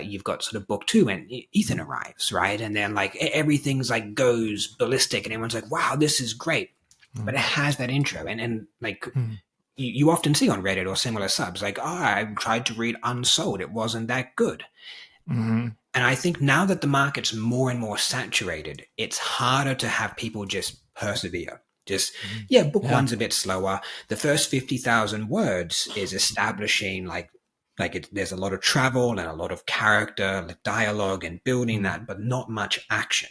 you've got sort of book 2 and Ethan arrives, right? And then like everything's like goes ballistic and everyone's like, wow, this is great. But it has that intro and like you often see on Reddit or similar subs, like, I tried to read Unsold. It wasn't that good. Mm-hmm. And I think now that the market's more and more saturated, it's harder to have people just persevere. Just, book 1's a bit slower. The first 50,000 words is establishing there's a lot of travel and a lot of character, like dialogue and building that, but not much action.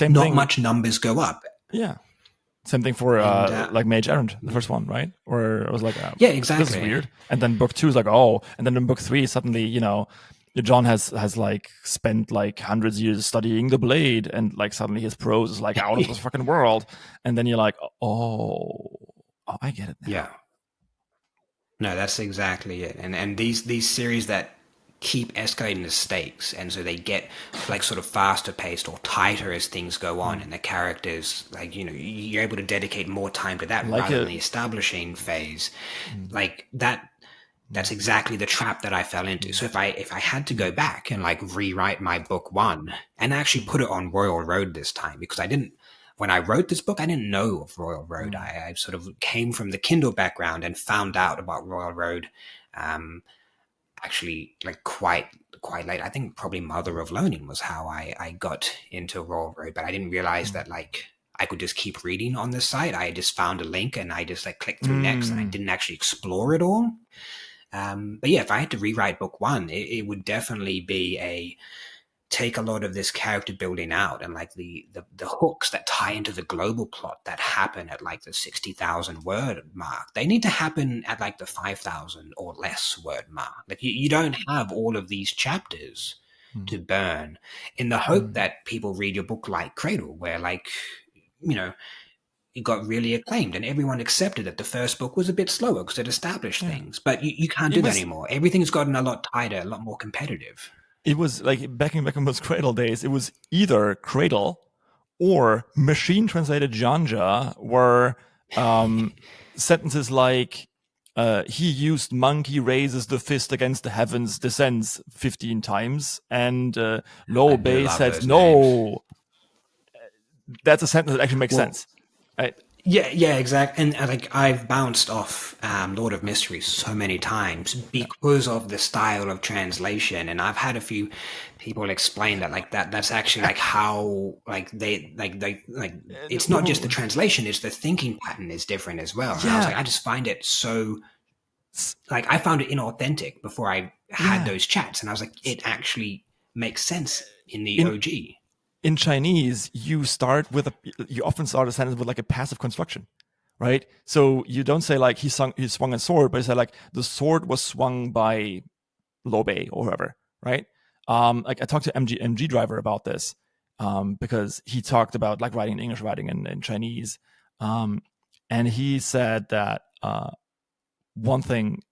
Not much numbers go up. Yeah. Same thing for like Mage Errant, the first one, right? Or it was like, yeah, exactly. This is weird. And then book 2 is like, oh, and then in book 3, suddenly, John has like spent like hundreds of years studying the blade, and like suddenly his prose is like out of this fucking world. And then you're like, oh, I get it now. Yeah. No, that's exactly it. And these series that keep escalating the stakes, and so they get like sort of faster paced or tighter as things go on, and the characters, like, you're able to dedicate more time to that rather than the establishing phase. Like that's exactly the trap that I fell into. So if I had to go back and like rewrite my book 1 and actually put it on Royal Road this time, because when I wrote this book, I didn't know of Royal Road. I sort of came from the Kindle background and found out about Royal Road actually like quite late. I think probably Mother of Learning was how I got into Royal Road, but I didn't realize that like I could just keep reading on this site. I just found a link and I just like clicked through next, and I didn't actually explore it all. But yeah, if I had to rewrite book 1, it would definitely be take a lot of this character building out and like the hooks that tie into the global plot that happen at like the 60,000 word mark. They need to happen at like the 5,000 or less word mark. Like you don't have all of these chapters to burn in the hope that people read your book like Cradle, where like, it got really acclaimed and everyone accepted that the first book was a bit slower because it established things. But you can't do that anymore. Everything's gotten a lot tighter, a lot more competitive. it was like back in those Cradle days, it was either Cradle or machine translated Janja, where sentences like he used monkey raises the fist against the heavens, descends 15 times, and Lo I do Bei love said those names. no. That's a sentence that actually makes Well, sense. Right? yeah, exactly. And like I've bounced off Lord of Mysteries so many times because of the style of translation, and I've had a few people explain that that's actually like how like they it's not just the translation; it's the thinking pattern is different as well. And I was Yeah. like, I just find it so like I found it inauthentic before I had Yeah. those chats, and I was like, it actually makes sense in the In OG. in Chinese, you often start a sentence with like a passive construction, right? So you don't say like he swung a sword, but you say like the sword was swung by Lo Bei or whoever, right? Like I talked to MG Driver about this because he talked about like writing in English, writing in Chinese, and he said that one thing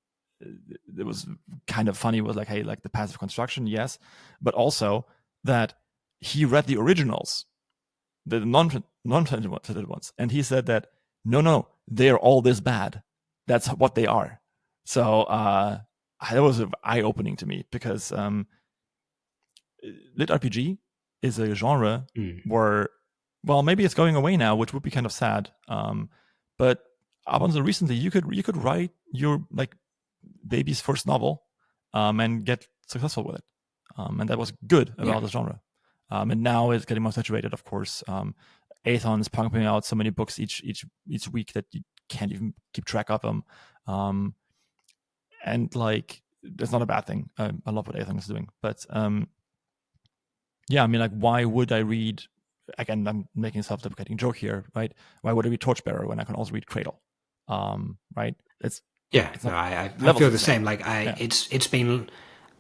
that was kind of funny was like, hey, like the passive construction, yes, but also that he read the originals, the non-translated ones, and he said that no, they are all this bad. That's what they are. So that was eye-opening to me because lit RPG is a genre where, well, maybe it's going away now, which would be kind of sad. But up until recently, you could write your like baby's first novel and get successful with it, and that was good about the genre. And now it's getting more saturated, of course. Aethon is pumping out so many books each week that you can't even keep track of them. And like, that's not a bad thing. I love what Aethon is doing, but yeah, I mean, like, why would I read? Again, I'm making a self-deprecating joke here, right? Why would I read Torchbearer when I can also read Cradle? Right? It's No, not I levels feel of the the same. same. Like it's been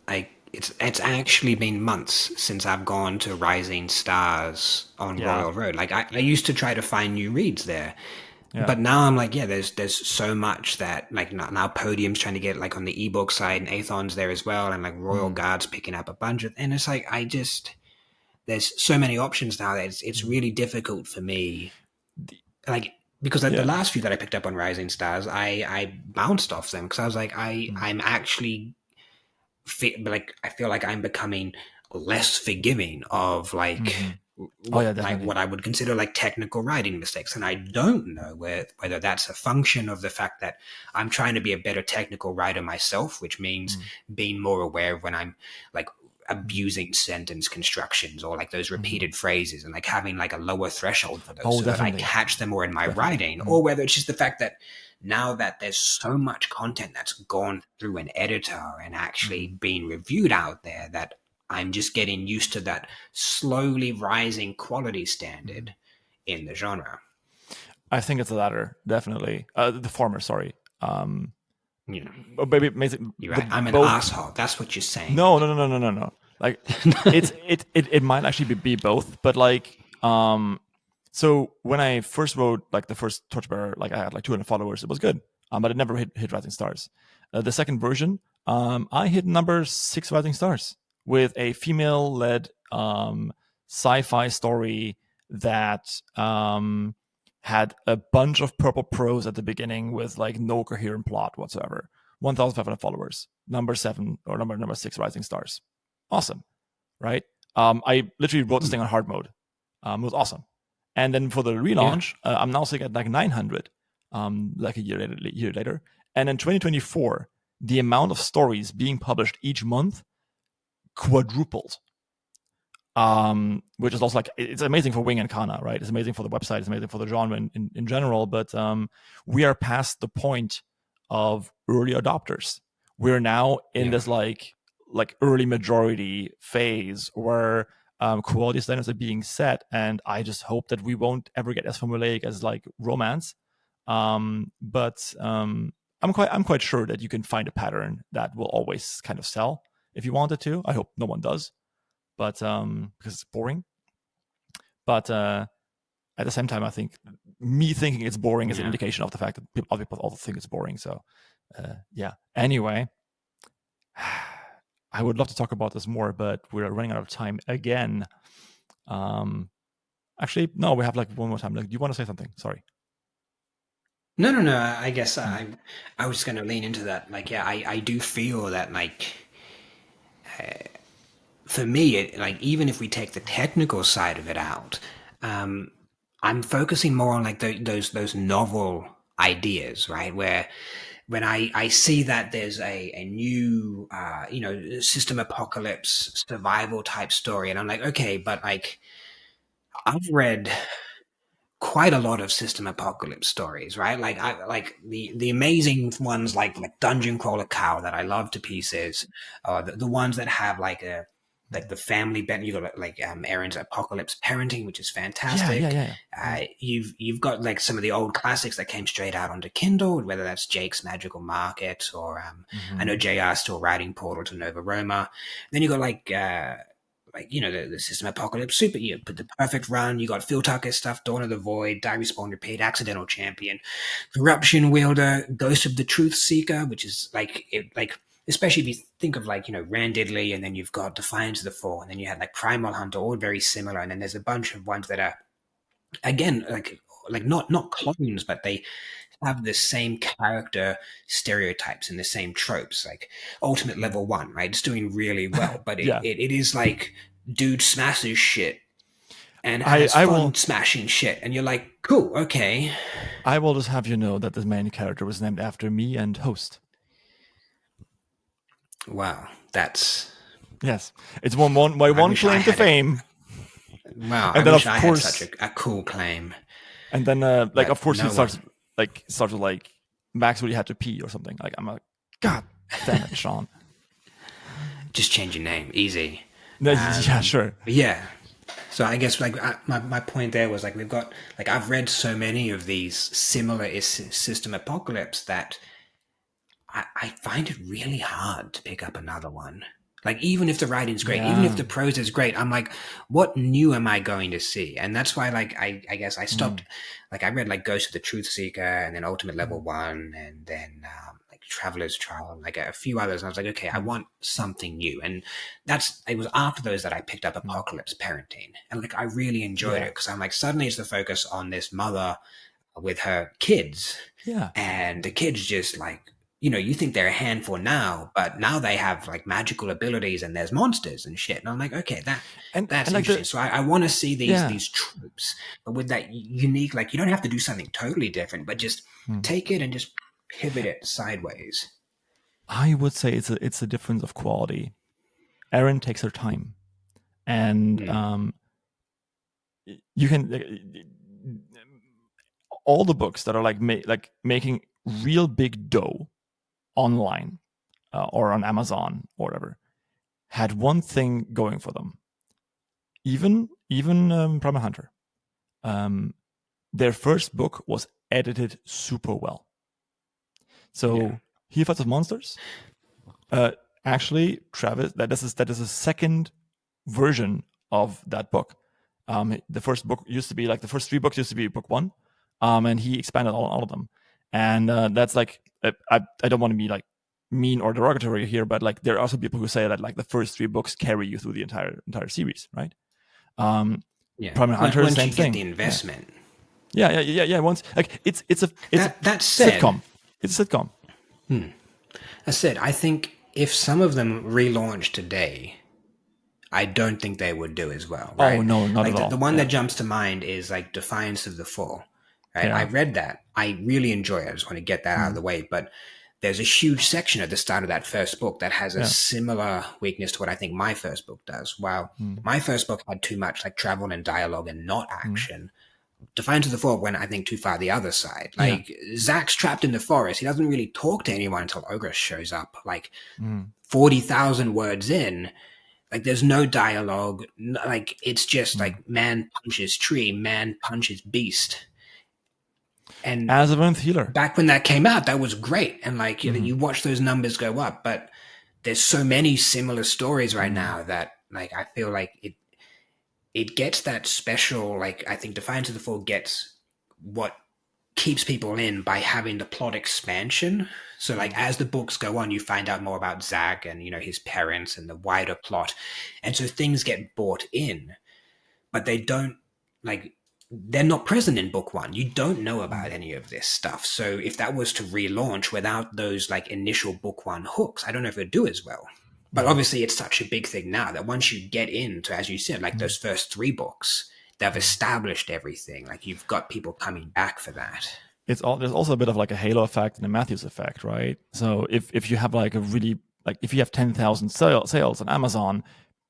like it's actually been months since I've gone to Rising Stars on Yeah. Royal Road. Like I used to try to find new reads there, Yeah. but now I'm like, there's so much that like now Podium's trying to get like on the ebook side, and Aethon's there as well, and like Royal Guard's picking up a bunch of, and it's like there's so many options now that it's really difficult for me. Like because the Yeah. last few that I picked up on Rising Stars, I bounced off them because I was like I'm actually like I feel like I'm becoming less forgiving of like Oh yeah, like definitely. what I would consider like technical writing mistakes, and I don't know whether that's a function of the fact that I'm trying to be a better technical writer myself, which means being more aware of when I'm like abusing sentence constructions or like those repeated phrases, and like having like a lower threshold for those Oh, so that I definitely. catch them more in my Definitely. writing, or whether it's just the fact that now that there's so much content that's gone through an editor and actually being reviewed out there, that I'm just getting used to that slowly rising quality standard in the genre. I think it's the latter, definitely. The former, sorry. You know, Maybe you're right. I'm an both. asshole. That's what you're saying. No. Like it might actually be both, but like so when I first wrote like the first Torchbearer, like I had like 200 followers, it was good, but it never hit Rising Stars. The second version, I hit number 6 Rising Stars with a female-led sci-fi story that had a bunch of purple prose at the beginning with like no coherent plot whatsoever. 1,500 followers, number 7 or number 6 Rising Stars. Awesome, right? I literally wrote this thing on hard mode. It was awesome. And then for the relaunch, I'm now sitting at like 900, like a year later. And in 2024, the amount of stories being published each month quadrupled. Which is also like, it's amazing for Wing and Kana, right? It's amazing for the website, it's amazing for the genre in general, but we are past the point of early adopters. We're now in this like early majority phase where quality standards are being set, and I just hope that we won't ever get as formulaic as like romance. But I'm quite sure that you can find a pattern that will always kind of sell if you wanted to. I hope no one does, but because it's boring. But at the same time, I think me thinking it's boring is an indication of the fact that other people also think it's boring. So yeah. Anyway, I would love to talk about this more, but we're running out of time again. Actually, no, we have like one more time. Like, do you want to say something? Sorry. No. I guess Hmm. I was going to lean into that. Like, yeah, I do feel that like for me, like even if we take the technical side of it out, um, I'm focusing more on like those novel ideas, right? Where when I see that there's a new system apocalypse survival type story, and I'm like, okay, but like I've read quite a lot of system apocalypse stories, right? Like I like the amazing ones like Dungeon Crawler Cow that I love to pieces, the ones that have like the family bent. You got like Aaron's Apocalypse Parenting, which is fantastic. Yeah. You've got like some of the old classics that came straight out onto Kindle, whether that's Jake's Magical Market or I know Mm-hmm. JR still writing Portal to Nova Roma. Then you got like the system apocalypse super you put the perfect run. You got Phil Tucker stuff, Dawn of the Void, Die Respawn Repeat, Accidental Champion, Corruption Wielder, Ghost of the Truth Seeker, which is like especially if you think of like Rand Diddley, and then you've got Defiance of the Fall, and then you had like Primal Hunter, all very similar, and then there's a bunch of ones that are again like not clones, but they have the same character stereotypes and the same tropes, like Ultimate Level 1, right? It's doing really well, but Yeah. it is like dude smashes shit and I has I fun will smashing shit, and you're like, cool, okay. I will just have you know that the main character was named after me and host. Wow, that's Yes, it's my I one wish I claim to had it. fame. Wow, I And then wish of I had such course, a cool claim, and then like of but course he no starts one. with like Max really had to pee or something. Like I'm like, God damn it, Sean. Just change your name, easy. No, yeah, sure. But yeah, so I guess like my point there was like we've got like I've read so many of these similar system apocalypse that I find it really hard to pick up another one. Like even if the writing's great, even if Yeah. the prose is great, I'm like, what new am I going to see? And that's why like I guess I stopped. Mm, Like I read like Ghost of the Truth Seeker, and then Ultimate Level mm, 1, and then like Traveler's Trial, and like a few others. And I was like, okay, I mm, want something new. And it was after those that I picked up mm. Apocalypse Parenting, and like I really enjoyed it Yeah. because I'm like suddenly it's the focus on this mother with her kids, Yeah. and the kids just like you think they're a handful now, but now they have like magical abilities and there's monsters and shit, and I'm like, okay, that's And like interesting. So I want to see yeah. these tropes, but with that unique, like you don't have to do something totally different, but just Mm. take it and just pivot it sideways. I would say it's a difference of quality. Erin takes her time, and Hmm. you can all the books that are like making real big dough online or on Amazon or whatever had one thing going for them. Even Primal Hunter, um, their first book was edited super well. Yeah. So He Fights of Monsters, uh, actually, Travis, that is a second version of that book. The first book used to be like the first 3 books used to be book 1, and he expanded all of them. And that's like I don't want to be like mean or derogatory here, but like there are also people who say that like the first 3 books carry you through the entire series, right? Um, Yeah. Prime Hunter, Once same you get the thing. investment. Yeah. Once like it's a That said, sitcom. It's a sitcom. I think if some of them relaunched today, I don't think they would do as well, Oh right? no, not Like at the all. one Yeah, that jumps to mind is like Defiance of the Fall, right? I yeah. read that. I really enjoy it. I just want to get that out of Mm, the way. But there's a huge section at the start of that first book that has a yeah. similar weakness to what I think my first book does. While Mm, my first book had too much like travel and dialogue and not mm, action, Defiance of the Fall went, I think, too far the other side. yeah. Like Zach's trapped in the forest. He doesn't really talk to anyone until Ogre shows up. Like Mm, 40,000 words in, like there's no dialogue. Like it's just mm. like man punches tree, man punches beast. And As a Von Healer. back when that came out, that was great. And like Mm, you watch those numbers go up, but there's so many similar stories right mm, now that like I feel like it gets that special. Like I think Defiance of the Fall gets what keeps people in by having the plot expansion. So like as the books go on, you find out more about Zach and his parents and the wider plot, and so things get brought in, but they don't like they're not present in book one. You don't know about any of this stuff. So if that was to relaunch without those like initial book one hooks, I don't know if it'd do as well. But obviously it's such a big thing now that once you get into, as you said, like those first 3 books, they've established everything. Like you've got people coming back for that. There's also a bit of like a halo effect and a Matthews effect, right? So if you have like a really like if you have 10,000 sales on Amazon,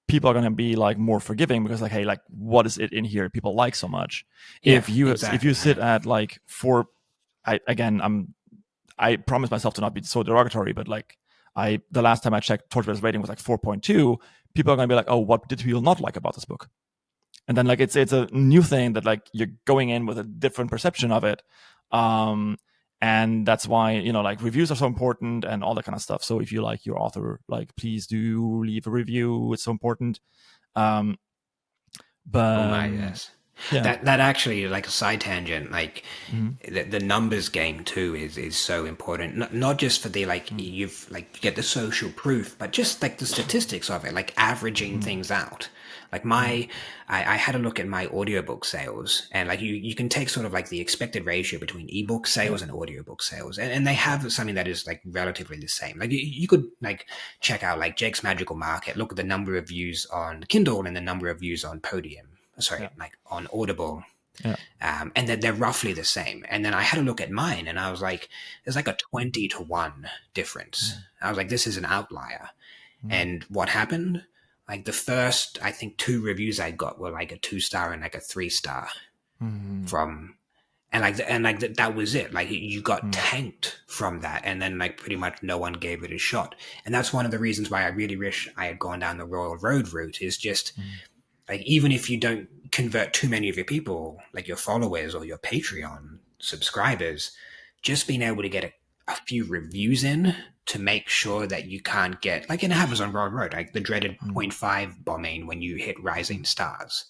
people are going to be like more forgiving because like, hey, like what is it in here people like so much? Yeah, if you exactly. sit at like 4, I promise myself to not be so derogatory, but like the last time I checked, Torchbear's rating was like 4.2. People are going to be like, oh, what did people not like about this book? And then like it's a new thing that like you're going in with a different perception of it. And that's why, like reviews are so important and all that kind of stuff. So if you like your author, like please do leave a review. It's so important. But oh my, yes. Yeah. That actually, like a side tangent, like the numbers game too is so important. Not just for the like you get the social proof, but just like the statistics of it, like averaging things out. Like I had a look at my audiobook sales, and like you can take sort of like the expected ratio between ebook sales and audiobook sales, and they have something that is like relatively the same. Like you could like check out like Jake's Magical Market, look at the number of views on Kindle and the number of views on Podium. Sorry, like on Audible. Yeah. And then they're roughly the same. And then I had a look at mine, and I was like, there's like a 20-1 difference. I was like, this is an outlier. And what happened? Like the first, I think 2 reviews I got were like a 2-star and like a 3-star from, that was it. Like you got tanked from that, and then like pretty much no one gave it a shot. And that's one of the reasons why I really wish I had gone down the Royal Road route. Is just like even if you don't convert too many of your people, like your followers or your Patreon subscribers, just being able to get a few reviews in to make sure that you can't get, like it happens on Royal Road, like the dreaded 0.5 bombing when you hit rising stars,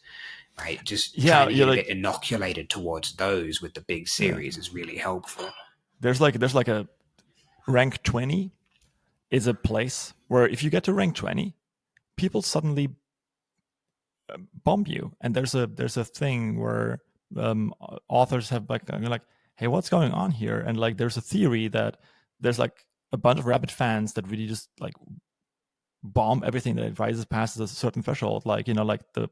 right? Just trying to get a bit inoculated towards those with the big series is really helpful. There's like a rank 20 is a place where if you get to rank 20, people suddenly bomb you. And there's a thing where authors have like, hey, what's going on here? And like there's a theory that there's like a bunch of rabid fans that really just like bomb everything that rises past a certain threshold, like like the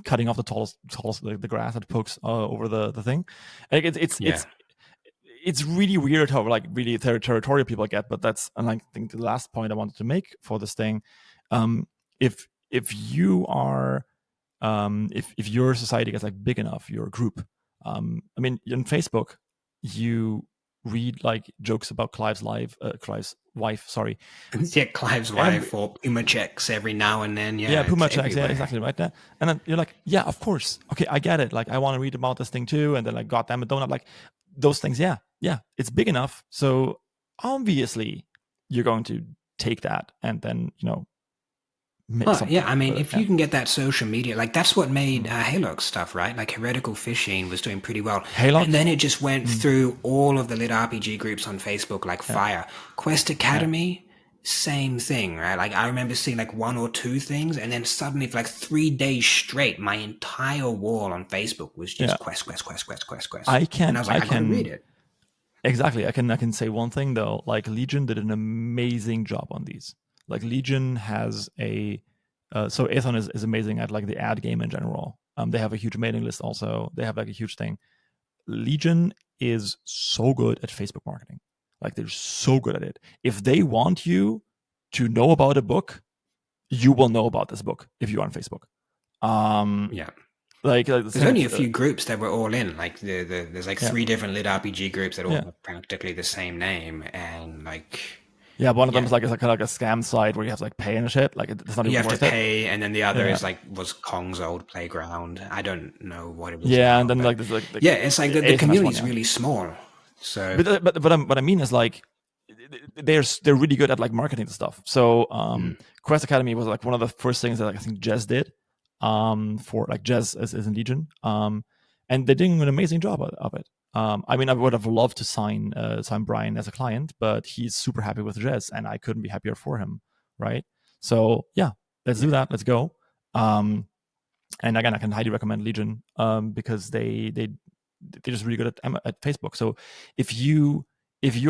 cutting off the tallest the grass that pokes over the thing. Like it's really weird how like really territorial people get. But that's, and I think the last point I wanted to make for this thing, if you are if your society gets like big enough, your group, I mean in Facebook you read like jokes about Clive's wife, sorry. Yeah, Clive's wife or Puma checks every now and then. Yeah, Puma checks, yeah, exactly, right there. And then you're like, yeah, of course, okay, I get it. Like I want to read about this thing too. And then like, goddamn it, donut, like those things. Yeah, it's big enough. So obviously you're going to take that and then yeah, I mean, if you can get that social media, like that's what made Halox stuff, right? Like Heretical Fishing was doing pretty well. Halox? And then it just went through all of the lit RPG groups on Facebook like fire. Quest Academy, same thing, right? Like I remember seeing like 1 or 2 things, and then suddenly for like 3 days straight, my entire wall on Facebook was just quest. And I was like, I can read it. Exactly. I can say one thing though, like Legion did an amazing job on these. Like Legion has so Aethon is amazing at like the ad game in general. They have a huge mailing list also. They have like a huge thing. Legion is so good at Facebook marketing. Like they're so good at it. If they want you to know about a book, you will know about this book if you're on Facebook. Like there's only a few groups that were all in. Like there's like 3 different lit RPG groups that all have practically the same name, and like. Yeah, one of them is like kind of like a scam site where you have to like pay and shit. Like it's not even worth it. You have to pay, it. And then the other was Kong's old playground. I don't know what it was. Yeah, now, and then like there's like it's like the community is really small. So, but what I mean is like they're really good at like marketing the stuff. So Quest Academy was like one of the first things that like, I think Jez did. For like Jez is in Legion. And they're doing an amazing job of it. I mean, I would have loved to sign Brian as a client, but he's super happy with Jez, and I couldn't be happier for him, right? So yeah, let's do that. Let's go. And again, I can highly recommend Legion because they're just really good at Facebook. So if you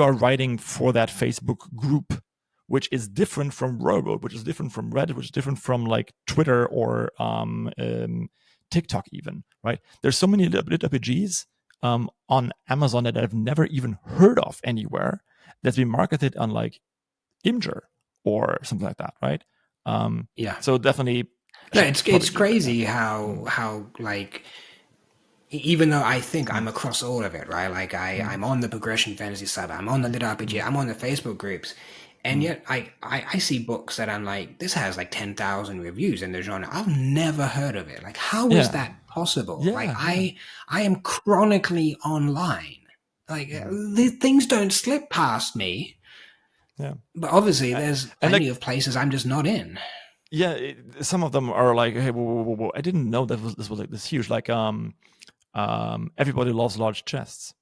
are writing for that Facebook group, which is different from Railroad, which is different from Reddit, which is different from like Twitter or TikTok even, right? There's so many lit RPGs on Amazon that I've never even heard of anywhere that's been marketed on like Imgur or something like that, right? Yeah. So definitely. No, it's crazy how like even though I think I'm across all of it, right? Like I'm on the progression fantasy side, I'm on the lit RPG, I'm on the Facebook groups, and yet I see books that I'm like, this has like 10,000 reviews in the genre. I've never heard of it. Like, how is that possible? Like I am chronically online. Like these things don't slip past me. Yeah. But obviously there's plenty of places I'm just not in. Yeah, some of them are like, hey, whoa. I didn't know this was like this huge. Like, everybody loves large chests.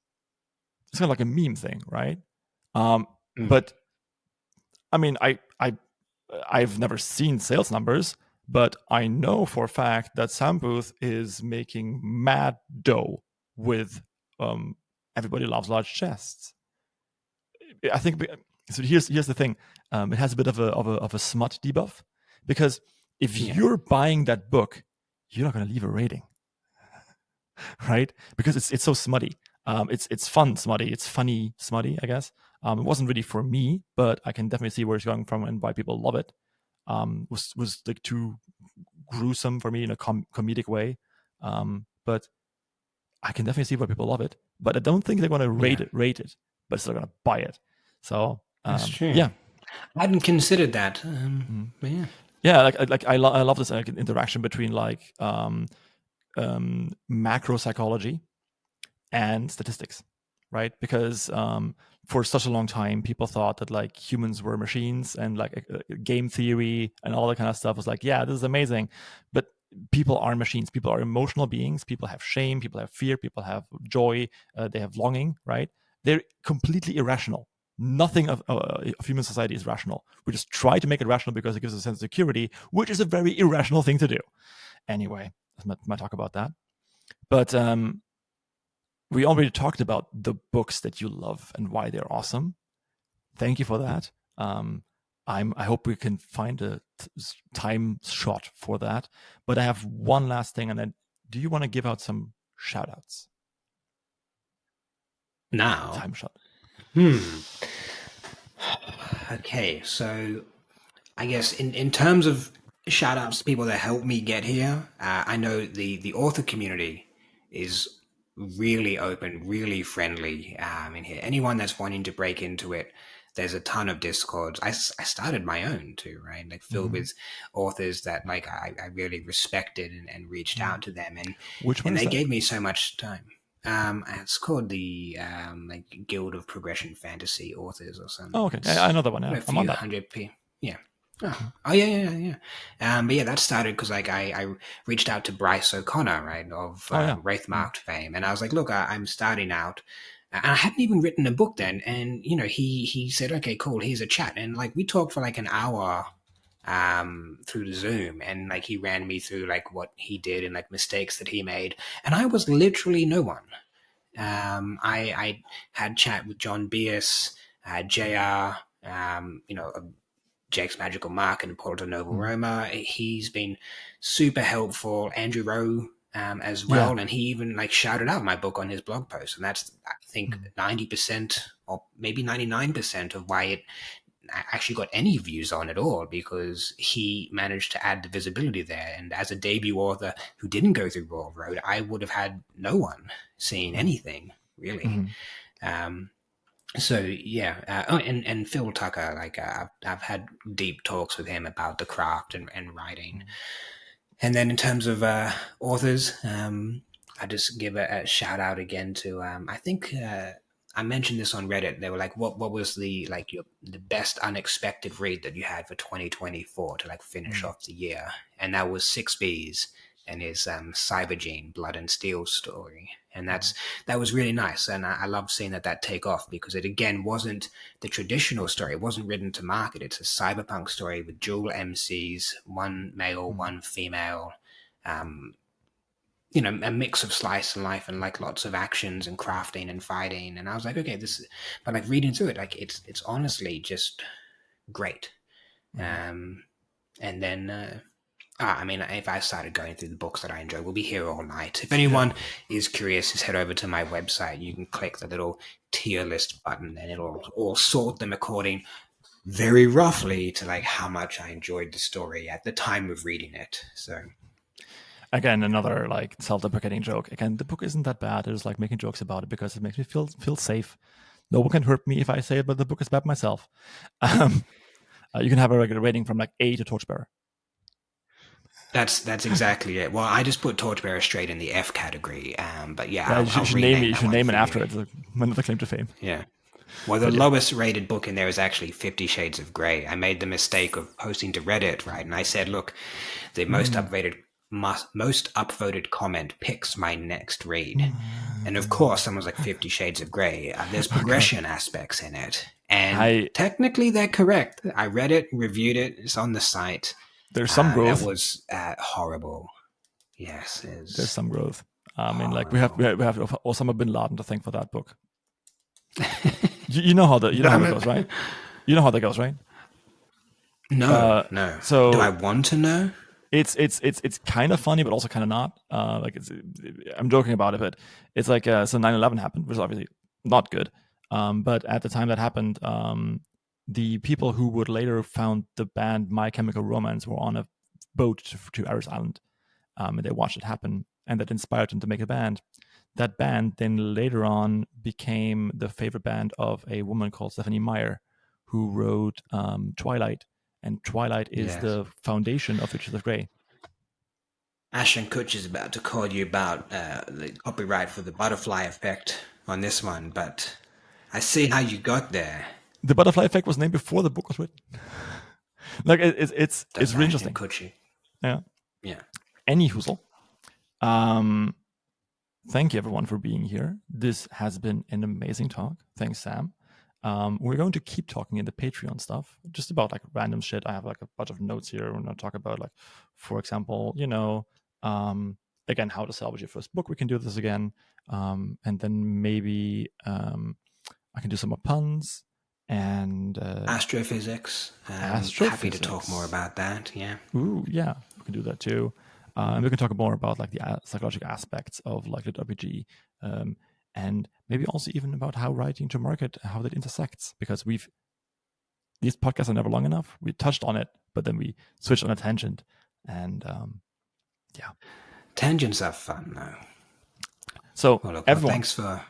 It's kind of like a meme thing, right? But I mean, I've never seen sales numbers, but I know for a fact that Sam Booth is making mad dough with everybody loves large chests. I think so. Here's the thing. It has a bit of a smut debuff. Because if you're buying that book, you're not going to leave a rating, right? Because it's so smutty. It's fun smutty. It's funny smutty, I guess. It wasn't really for me, but I can definitely see where it's going from and why people love it. Was like too gruesome for me in a comedic way. But I can definitely see why people love it. But I don't think they're going to rate it, but still going to buy it. So that's true. Yeah, I hadn't considered that. But yeah. Yeah, I love this interaction between like macro psychology and statistics, right? Because for such a long time, people thought that like humans were machines, and like game theory and all that kind of stuff was like, yeah, this is amazing, but people are machines. People are emotional beings. People have shame. People have fear. People have joy. They have longing, right? They're completely irrational. Nothing of human society is rational. We just try to make it rational because it gives us a sense of security, which is a very irrational thing to do. Anyway, let's not talk about that. But we already talked about the books that you love and why they're awesome. Thank you for that. I hope we can find a time shot for that. But I have one last thing, and then do you want to give out some shout outs? Now? Time shot. Okay, so I guess in terms of shout outs to people that helped me get here, I know the author community is really open, really friendly in here. Anyone that's wanting to break into it, there's a ton of discords. I started my own too, right? Like filled with authors that like I really respected and reached out to them, and Which one and is they that? gave me so much time. It's called the like Guild of Progression Fantasy Authors or something. Oh, okay. I know that one. Yeah. A I'm on few that. hundred people. Yeah. Oh yeah. But yeah, that started because like I reached out to Bryce O'Connor, right, of Wraithmarked fame, and I was like, look, I'm starting out, and I hadn't even written a book then, and you know, he said, okay, cool, here's a chat, and like we talked for like an hour through the Zoom, and like he ran me through like what he did and like mistakes that he made, and I was literally no one. I had chat with John Bias, JR, Jake's Magical Mark and Porto Novo Roma. He's been super helpful. Andrew Rowe as well, and he even like shouted out my book on his blog post, and that's I think 90% or maybe 99% of why it actually got any views on at all, because he managed to add the visibility there. And as a debut author who didn't go through Royal Road, I would have had no one seeing anything really. So yeah, and Phil Tucker, like I've had deep talks with him about the craft and writing. And then in terms of authors, I just give a shout out again to I think I mentioned this on Reddit. They were like, what was the best unexpected read that you had for 2024 to like finish off the year? And that was 6B's and his Cybergene Blood and Steel story. And that was really nice. And I love seeing that take off, because it, again, wasn't the traditional story. It wasn't written to market. It's a cyberpunk story with dual MCs, one male, one female, a mix of slice of life and like lots of actions and crafting and fighting. And I was like, okay, but like reading through it, like it's honestly just great. And then, if I started going through the books that I enjoy, we'll be here all night. If anyone is curious, just head over to my website. You can click the little tier list button, and it'll all sort them according, very roughly, to like how much I enjoyed the story at the time of reading it. So again, another like self-deprecating joke. Again, the book isn't that bad. I just like making jokes about it because it makes me feel safe. No one can hurt me if I say it, but the book is bad myself. You can have a regular rating from like A to Torchbearer. that's exactly it. Well, I just put Torchbearer straight in the F category. But yeah, You should name it after it. Another claim to fame. Yeah. Well, the lowest rated book in there is actually 50 Shades of Grey. I made the mistake of posting to Reddit, right? And I said, look, the most upvoted comment picks my next read. And of course, someone's like 50 Shades of Grey. There's progression aspects in it. And technically, they're correct. I read it, reviewed it. It's on the site. There's some growth. That was horrible. Yes. There's some growth. I mean, like we have Osama bin Laden to thank for that book. you know how that goes, right? You know how that goes, right? No, no. So do I want to know? It's kind of funny, but also kind of not. I'm joking about it, but it's like so 9/11 happened, which is obviously not good. But at the time that happened, the people who would later found the band My Chemical Romance were on a boat to Aris Island, and they watched it happen, and that inspired them to make a band. That band then later on became the favorite band of a woman called Stephanie Meyer, who wrote Twilight, and Twilight is the foundation of 50 Shades of Grey. Ashton Kutcher is about to call you about the copyright for the butterfly effect on this one, but I see how you got there. The butterfly effect was named before the book was written. Like it's really interesting. Kutcher. Yeah. Any hoozle. Thank you everyone for being here. This has been an amazing talk. Thanks, Sam. We're going to keep talking in the Patreon stuff, just about like random shit. I have like a bunch of notes here. We're going to talk about, like, for example, again, how to salvage your first book. We can do this again. And then maybe I can do some more puns and astrophysics. Happy to talk more about that. Yeah. Ooh, yeah, we can do that too. And we can talk more about like the psychological aspects of like lit RPG, and maybe also even about how writing to market, how that intersects. Because these podcasts are never long enough. We touched on it, but then we switched on a tangent, and tangents are fun though. So everyone, thanks for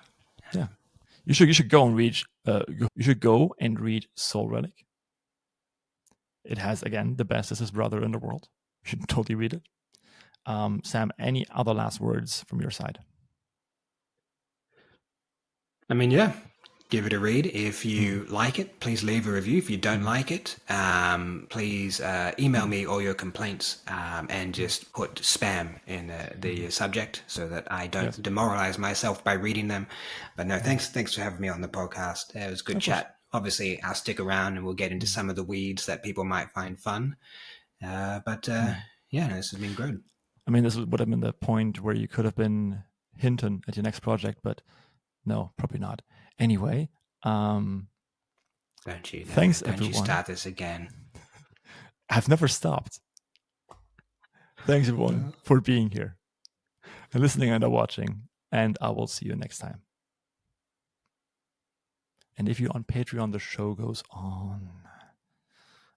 you should go and read. You should go and read Soul Relic. It has, again, the bestest brother in the world. You should totally read it. Sam, any other last words from your side? I mean, give it a read. If you like it, please leave a review. If you don't like it, please email me all your complaints and just put spam in the subject so that I don't demoralize myself by reading them. But no, thanks for having me on the podcast. It was a good chat. Obviously, I'll stick around and we'll get into some of the weeds that people might find fun. But this has been good. I mean, this would have been the point where you could have been Hinton at your next project, but no, probably not. Anyway, don't you? Thanks, don't everyone. You start this again. I've never stopped. Thanks, everyone, for being here and listening and watching. And I will see you next time. And if you're on Patreon, the show goes on.